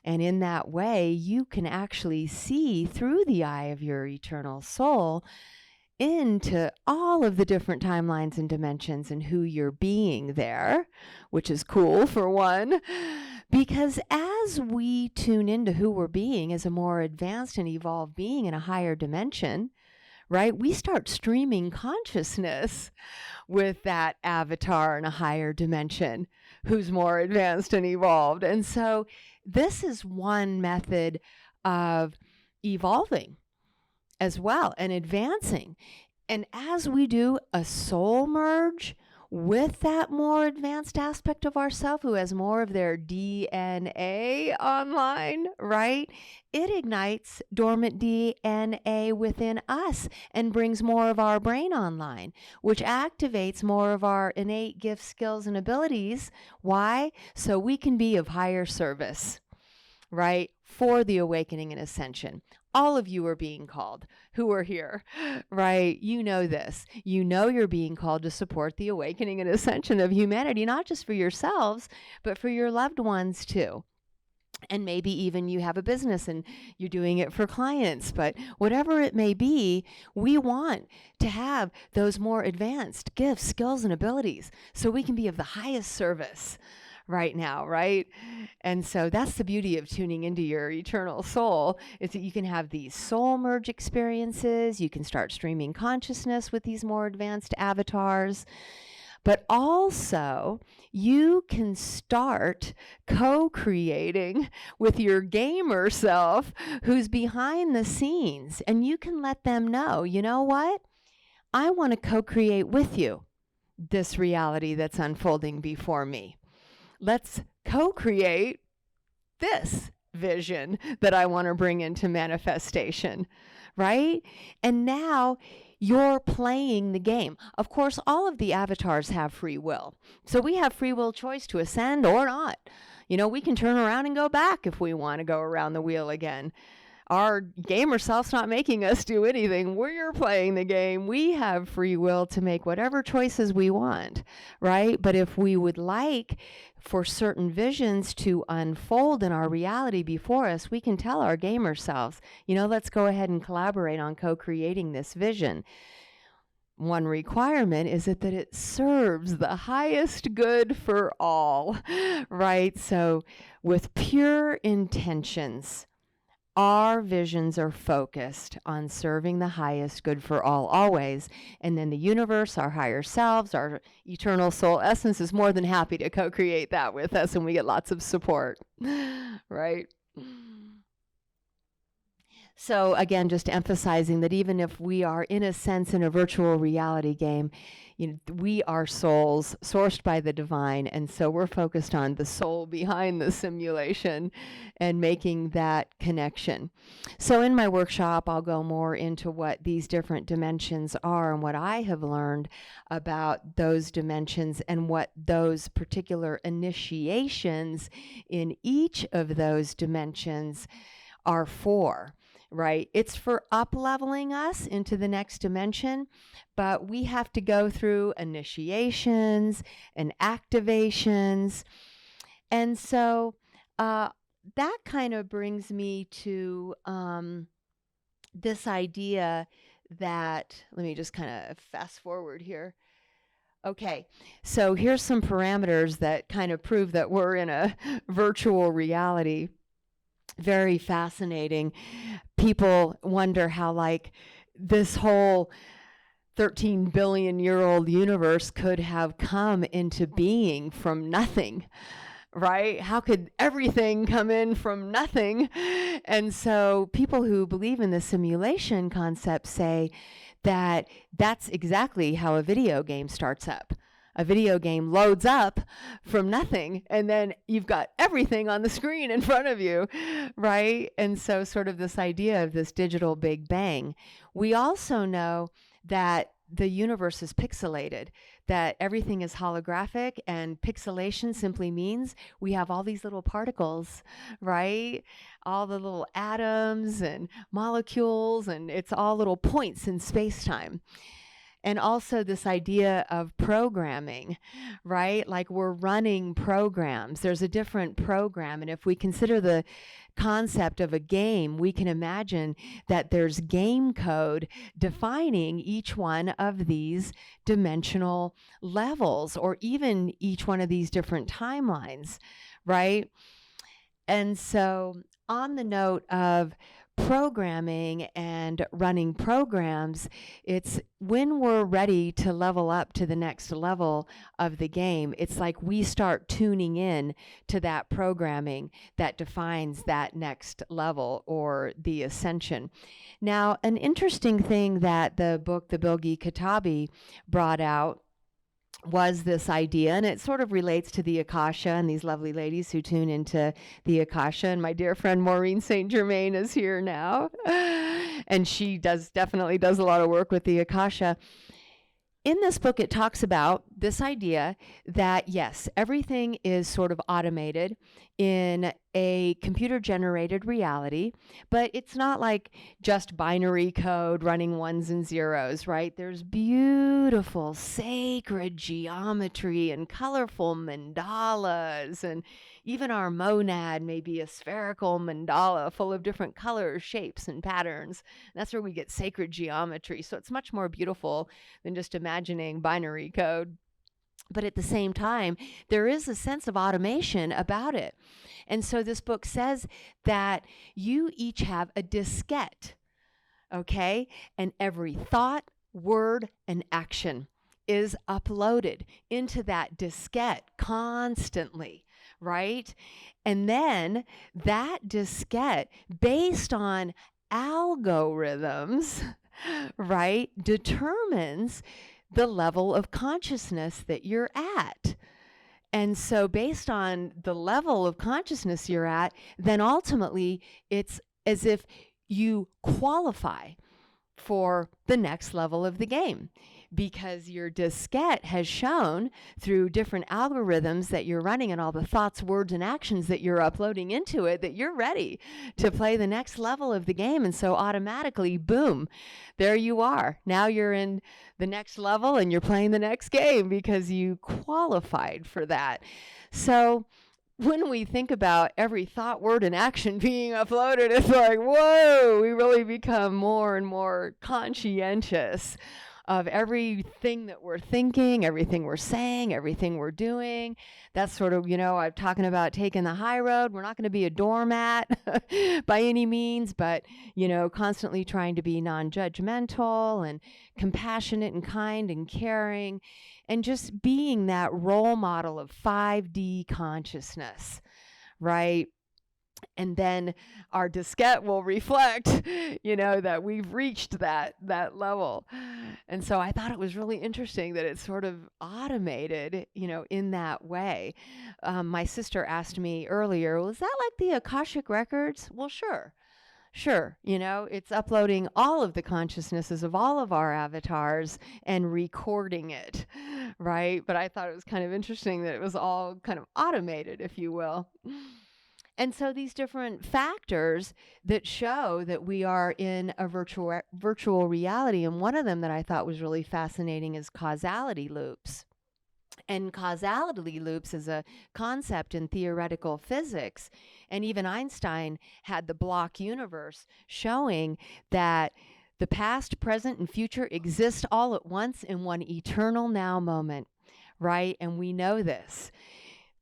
Speaker 1: And in that way, you can actually see through the eye of your eternal soul into all of the different timelines and dimensions and who you're being there, which is cool for one, because as we tune into who we're being as a more advanced and evolved being in a higher dimension, right, we start streaming consciousness with that avatar in a higher dimension who's more advanced and evolved. And so this is one method of evolving as well and advancing. And as we do a soul merge with that more advanced aspect of ourself who has more of their DNA online, right? It ignites dormant DNA within us and brings more of our brain online, which activates more of our innate gifts, skills, and abilities. Why? So we can be of higher service, right? For the awakening and ascension. All of you are being called who are here, right? You know this. You know you're being called to support the awakening and ascension of humanity, not just for yourselves, but for your loved ones too. And maybe even you have a business and you're doing it for clients, but whatever it may be, we want to have those more advanced gifts, skills, and abilities so we can be of the highest service right now, right? And so that's the beauty of tuning into your eternal soul, is that you can have these soul merge experiences. You can start streaming consciousness with these more advanced avatars. But also, you can start co-creating with your gamer self who's behind the scenes. And you can let them know, you know what? I want to co-create with you this reality that's unfolding before me. Let's co-create this vision that I want to bring into manifestation, right? And now you're playing the game. Of course, all of the avatars have free will. So we have free will choice to ascend or not. We can turn around and go back if we want to go around the wheel again. Our gamer self's not making us do anything. We're playing the game. We have free will to make whatever choices we want, right? But if we would like for certain visions to unfold in our reality before us, we can tell our gamer selves, let's go ahead and collaborate on co-creating this vision. One requirement is that it serves the highest good for all, right? So with pure intentions, our visions are focused on serving the highest good for all always. And then the universe, our higher selves, our eternal soul essence is more than happy to co-create that with us, and we get lots of support, right? So again, just emphasizing that even if we are in a sense in a virtual reality game, we are souls sourced by the divine, and so we're focused on the soul behind the simulation and making that connection. So in my workshop, I'll go more into what these different dimensions are and what I have learned about those dimensions and what those particular initiations in each of those dimensions are for. Right? It's for up-leveling us into the next dimension, but we have to go through initiations and activations. And so that kind of brings me to this idea that, let me just kind of fast forward here. Okay, so here's some parameters that kind of prove that we're in a virtual reality. Very fascinating. People wonder how, like, this whole 13 billion year old universe could have come into being from nothing, right? How could everything come in from nothing? And so people who believe in the simulation concept say that that's exactly how a video game starts up. A video game loads up from nothing, and then you've got everything on the screen in front of you, right? And so sort of this idea of this digital Big Bang. We also know that the universe is pixelated, that everything is holographic, and pixelation simply means we have all these little particles, right? All the little atoms and molecules, and it's all little points in space-time. And also this idea of programming, right? Like we're running programs. There's a different program. And if we consider the concept of a game, we can imagine that there's game code defining each one of these dimensional levels, or even each one of these different timelines, right? And so on the note of programming and running programs, it's when we're ready to level up to the next level of the game, it's like we start tuning in to that programming that defines that next level or the ascension. Now, an interesting thing that the book, The Bilgi Katabi, brought out was this idea, and it sort of relates to the Akasha and these lovely ladies who tune into the Akasha. And my dear friend Maureen St. Germain is here now, and she definitely does a lot of work with the Akasha. In this book, it talks about this idea that, yes, everything is sort of automated in a computer-generated reality, but it's not like just binary code running ones and zeros, right? There's beautiful, sacred geometry and colorful mandalas, and even our monad may be a spherical mandala full of different colors, shapes, and patterns. That's where we get sacred geometry. So it's much more beautiful than just imagining binary code. But at the same time, there is a sense of automation about it. And so this book says that you each have a diskette, okay? And every thought, word, and action is uploaded into that diskette constantly, right? And then that diskette, based on algorithms, right, determines the level of consciousness that you're at. And so based on the level of consciousness you're at, then ultimately it's as if you qualify for the next level of the game, because your diskette has shown through different algorithms that you're running and all the thoughts, words, and actions that you're uploading into it that you're ready to play the next level of the game. And so automatically, boom, there you are. Now you're in the next level and you're playing the next game because you qualified for that. So when we think about every thought, word, and action being uploaded, it's like, whoa, we really become more and more conscientious of everything that we're thinking, everything we're saying, everything we're doing. That's sort of, I'm talking about taking the high road. We're not going to be a doormat by any means, but, constantly trying to be non-judgmental and compassionate and kind and caring, and just being that role model of 5D consciousness, right? And then our diskette will reflect, that we've reached that level. And so I thought it was really interesting that it's sort of automated, in that way. My sister asked me earlier, well, is that like the Akashic Records? Well, sure. It's uploading all of the consciousnesses of all of our avatars and recording it, right? But I thought it was kind of interesting that it was all kind of automated, if you will. And so these different factors that show that we are in a virtual reality, and one of them that I thought was really fascinating is causality loops. And causality loops is a concept in theoretical physics. And even Einstein had the block universe, showing that the past, present, and future exist all at once in one eternal now moment. right? And we know this.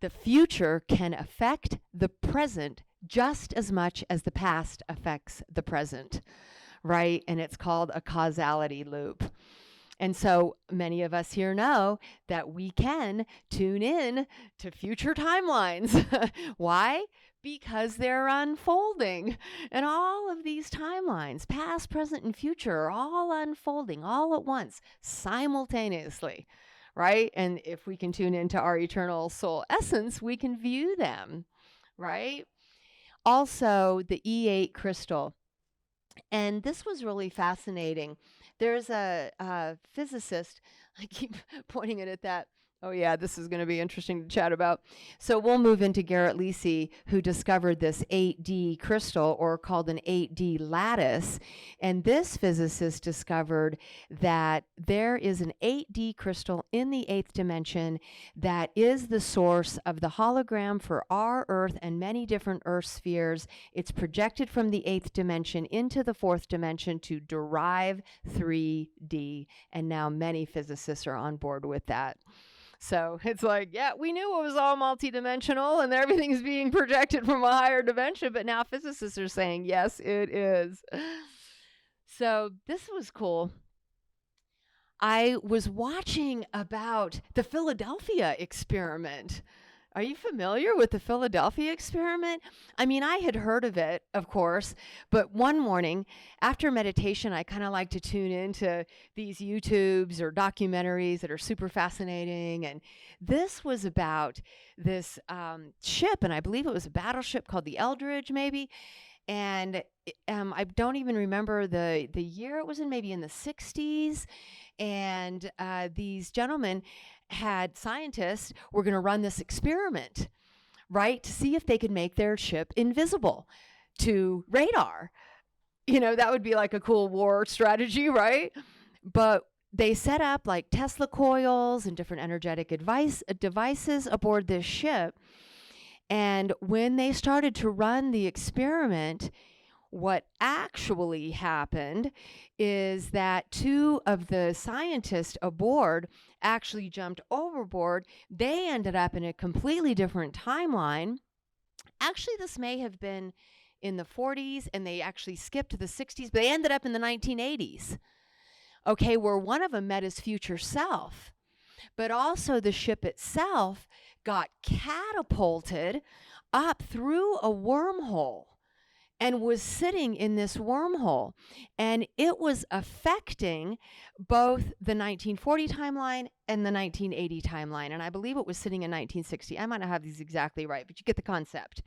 Speaker 1: The future can affect the present just as much as the past affects the present, right? And it's called a causality loop. And so many of us here know that we can tune in to future timelines. Why? Because they're unfolding. And all of these timelines, past, present, and future, are all unfolding all at once, simultaneously, right? And if we can tune into our eternal soul essence, we can view them, right? Also, the E8 crystal. And this was really fascinating. There's a physicist, I keep pointing it at that. Oh yeah, this is going to be interesting to chat about. So we'll move into Garrett Lisi, who discovered this 8D crystal, or called an 8D lattice. And this physicist discovered that there is an 8D crystal in the 8th dimension that is the source of the hologram for our Earth and many different Earth spheres. It's projected from the 8th dimension into the 4th dimension to derive 3D. And now many physicists are on board with that. So it's like, yeah, we knew it was all multidimensional and everything's being projected from a higher dimension, but now physicists are saying, yes, it is. So this was cool. I was watching about the Philadelphia experiment. Are you familiar with the Philadelphia experiment? I mean, I had heard of it, of course, but one morning after meditation, I kind of like to tune into these YouTubes or documentaries that are super fascinating. And this was about this ship, and I believe it was a battleship called the Eldridge, maybe. And I don't even remember the year it was in, maybe in the 60s. And these gentlemen scientists were going to run this experiment, right, to see if they could make their ship invisible to radar. You know, that would be like a cool war strategy, right? But they set up like Tesla coils and different energetic devices aboard this ship. And when they started to run the experiment, what actually happened is that 2 of the scientists aboard actually jumped overboard. They ended up in a completely different timeline. Actually, this may have been in the 40s, and they actually skipped to the 60s, but they ended up in the 1980s. Okay, where one of them met his future self, but also the ship itself got catapulted up through a wormhole and was sitting in this wormhole. And it was affecting both the 1940 timeline and the 1980 timeline. And I believe it was sitting in 1960. I might not have these exactly right, but you get the concept.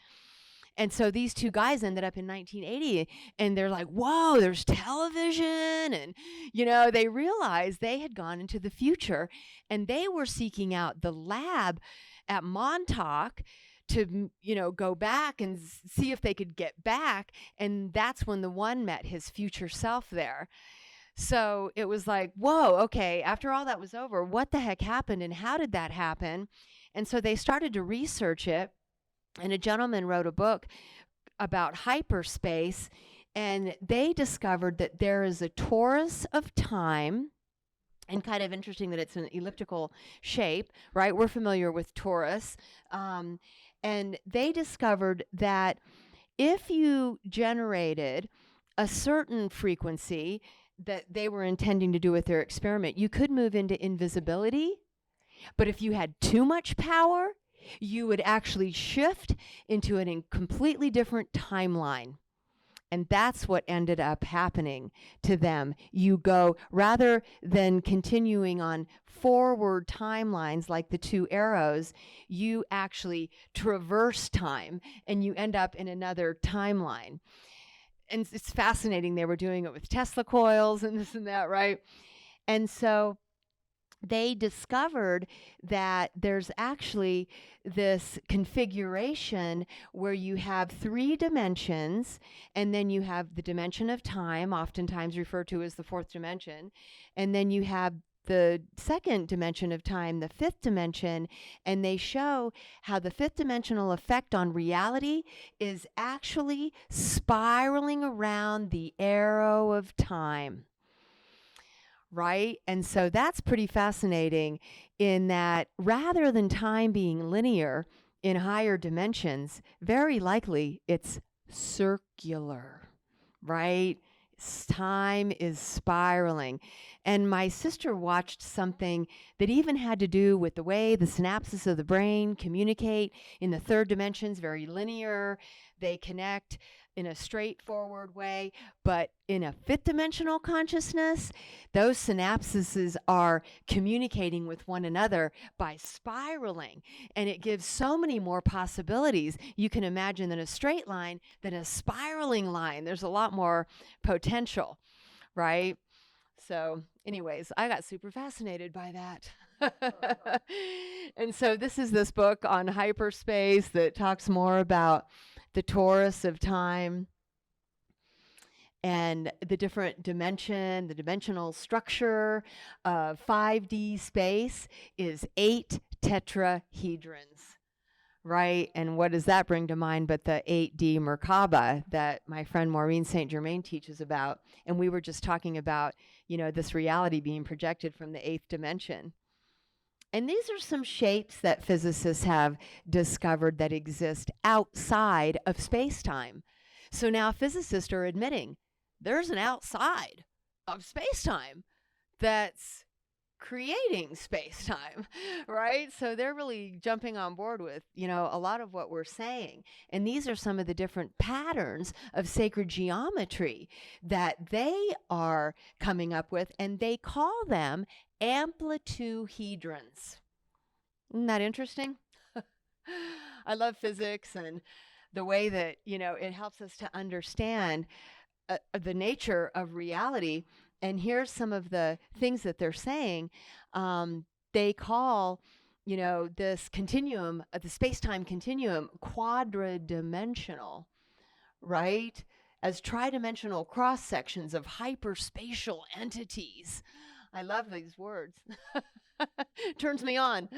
Speaker 1: And so these 2 guys ended up in 1980, and they're like, whoa, there's television. And, you know, they realized they had gone into the future, and they were seeking out the lab at Montauk to, you know, go back and see if they could get back. And that's when the one met his future self there. So it was like, whoa, okay, after all that was over, what the heck happened and how did that happen? And so they started to research it. And a gentleman wrote a book about hyperspace, and they discovered that there is a torus of time. And kind of interesting that it's an elliptical shape, right? We're familiar with torus. And they discovered that if you generated a certain frequency that they were intending to do with their experiment, you could move into invisibility. But if you had too much power, you would actually shift into a completely different timeline. And that's what ended up happening to them. You go, rather than continuing on forward timelines like the 2 arrows, you actually traverse time and you end up in another timeline. And it's fascinating. They were doing it with Tesla coils and this and that, right? And so they discovered that there's actually this configuration where you have 3 dimensions, and then you have the dimension of time, oftentimes referred to as the 4th dimension, and then you have the 2nd dimension of time, the 5th dimension, and they show how the 5th dimensional effect on reality is actually spiraling around the arrow of time. right? And so that's pretty fascinating in that rather than time being linear in higher dimensions, very likely it's circular, right? Time is spiraling. And my sister watched something that even had to do with the way the synapses of the brain communicate in the third dimensions, very linear. They connect in a straightforward way, but in a fifth dimensional consciousness, those synapses are communicating with one another by spiraling. And it gives so many more possibilities you can imagine than a straight line, than a spiraling line. There's a lot more potential, right? So anyways, I got super fascinated by that. And so this book on hyperspace that talks more about the torus of time and the different the dimensional structure of 5D space is 8 tetrahedrons, right? And what does that bring to mind but the 8D Merkaba that my friend Maureen St. Germain teaches about? And we were just talking about, this reality being projected from the 8th dimension. And these are some shapes that physicists have discovered that exist outside of space-time. So now physicists are admitting there's an outside of space-time that's creating space-time, right? So they're really jumping on board with, a lot of what we're saying. And these are some of the different patterns of sacred geometry that they are coming up with, and they call them amplituhedrons. Isn't that interesting? I love physics and the way that, it helps us to understand the nature of reality. And here's some of the things that they're saying. They call, this continuum, the space-time continuum, quadridimensional, right? As tridimensional cross-sections of hyperspatial entities. I love these words. Turns me on.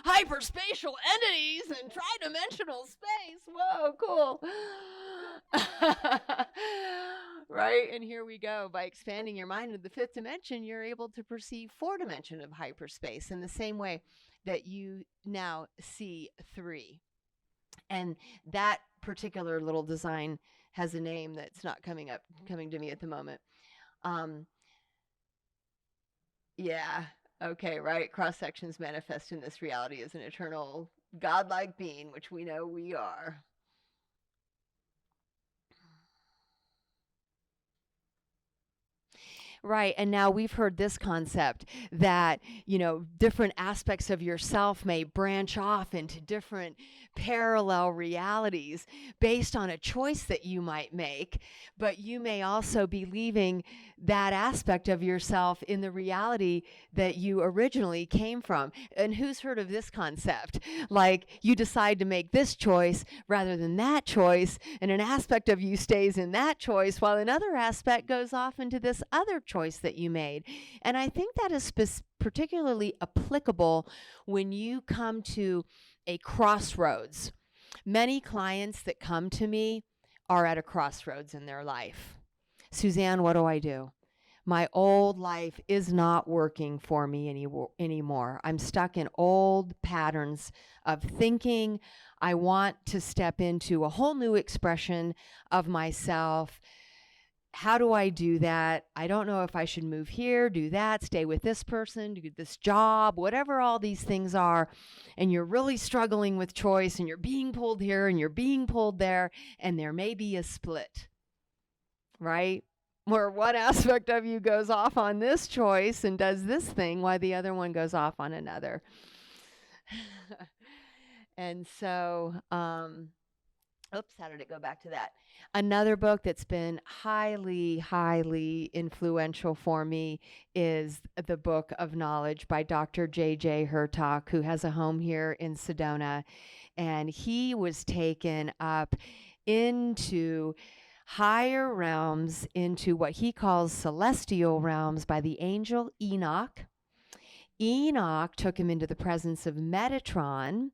Speaker 1: Hyperspatial entities and tridimensional space. Whoa, cool. Right? And here we go. By expanding your mind into the fifth dimension, you're able to perceive 4 dimension of hyperspace in the same way that you now see 3. And that particular little design has a name that's not coming to me at the moment. Yeah. Okay, right. Cross sections manifest in this reality as an eternal godlike being, which we know we are. Right. And now we've heard this concept that, different aspects of yourself may branch off into different parallel realities based on a choice that you might make, but you may also be leaving that aspect of yourself in the reality that you originally came from. And who's heard of this concept? Like you decide to make this choice rather than that choice, and an aspect of you stays in that choice while another aspect goes off into this other choice that you made. And I think that is particularly applicable when you come to a crossroads. Many clients that come to me are at a crossroads in their life. Suzanne, what do I do? My old life is not working for me anymore. I'm stuck in old patterns of thinking. I want to step into a whole new expression of myself. How do I do that? I don't know if I should move here, do that, stay with this person, do this job, whatever all these things are. And you're really struggling with choice, and you're being pulled here and you're being pulled there, and there may be a split, right? Where one aspect of you goes off on this choice and does this thing while the other one goes off on another. And so, oops, how did it go back to that? Another book that's been highly, highly influential for me is the Book of Knowledge by Dr. J.J. Hurtak, who has a home here in Sedona. And he was taken up into higher realms, into what he calls celestial realms, by the angel Enoch. Enoch took him into the presence of Metatron,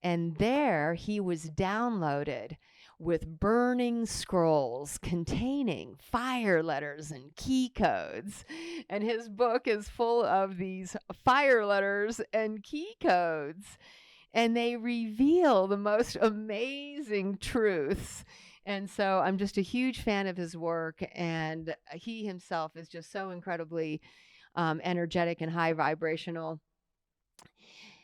Speaker 1: and there he was downloaded with burning scrolls containing fire letters and key codes. And his book is full of these fire letters and key codes. And they reveal the most amazing truths. And so I'm just a huge fan of his work. And he himself is just so incredibly energetic and high vibrational.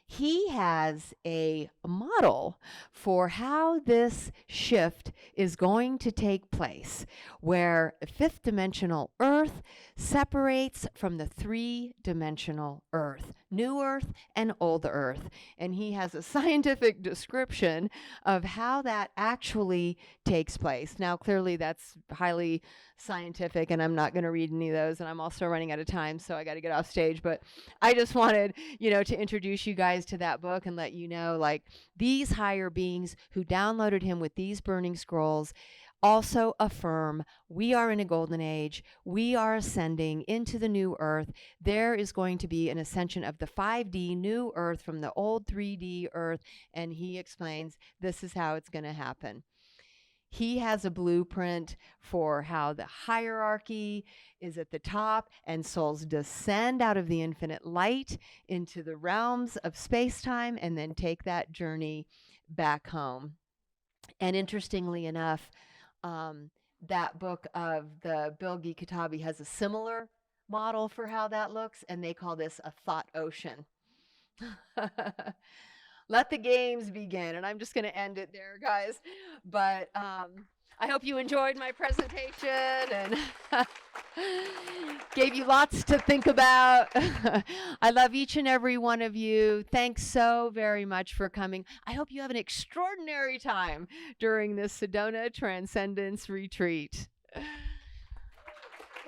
Speaker 1: He has a model for how this shift is going to take place, where fifth dimensional Earth separates from the three-dimensional Earth, new Earth and old Earth. And he has a scientific description of how that actually takes place. Now, clearly that's highly scientific, and I'm not going to read any of those, and I'm also running out of time, so I got to get off stage. But I just wanted, to introduce you guys to that book and let you know, like, these higher beings who downloaded him with these burning scrolls also affirm we are in a golden age. We are ascending into the new Earth. There is going to be an ascension of the 5D new Earth from the old 3D Earth, and he explains this is how it's going to happen. He has a blueprint for how the hierarchy is at the top and souls descend out of the infinite light into the realms of space-time and then take that journey back home. And interestingly enough, that book of the Bilgi Katabi has a similar model for how that looks, and they call this a thought ocean. Let the games begin. And I'm just going to end it there, guys. But I hope you enjoyed my presentation and gave you lots to think about. I love each and every one of you. Thanks so very much for coming. I hope you have an extraordinary time during this Sedona Transcendence retreat.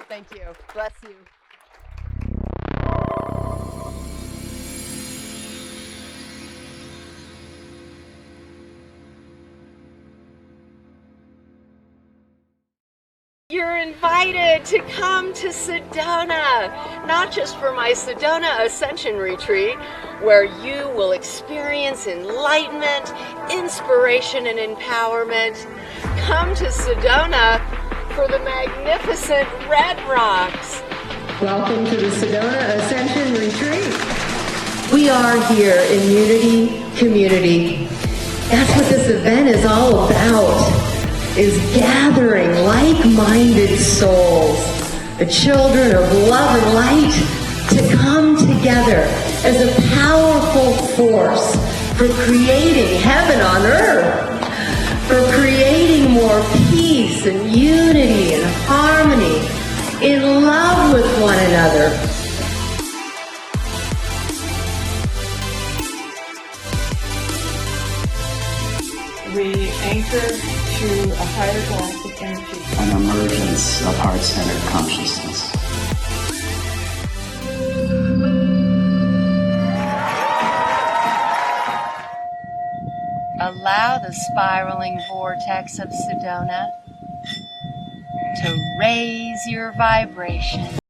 Speaker 1: Thank you. Bless you. You're invited to come to Sedona, not just for my Sedona Ascension Retreat, where you will experience enlightenment, inspiration, and empowerment. Come to Sedona for the magnificent Red Rocks. Welcome to the Sedona Ascension Retreat. We are here in unity, community. That's what this event is all about. Is gathering like-minded souls, the children of love and light, to come together as a powerful force for creating heaven on earth, for creating more peace and unity and harmony, in love with one another.
Speaker 3: We anchor to a higher galactic energy.
Speaker 4: An emergence of heart-centered consciousness.
Speaker 1: Allow the spiraling vortex of Sedona to raise your vibration.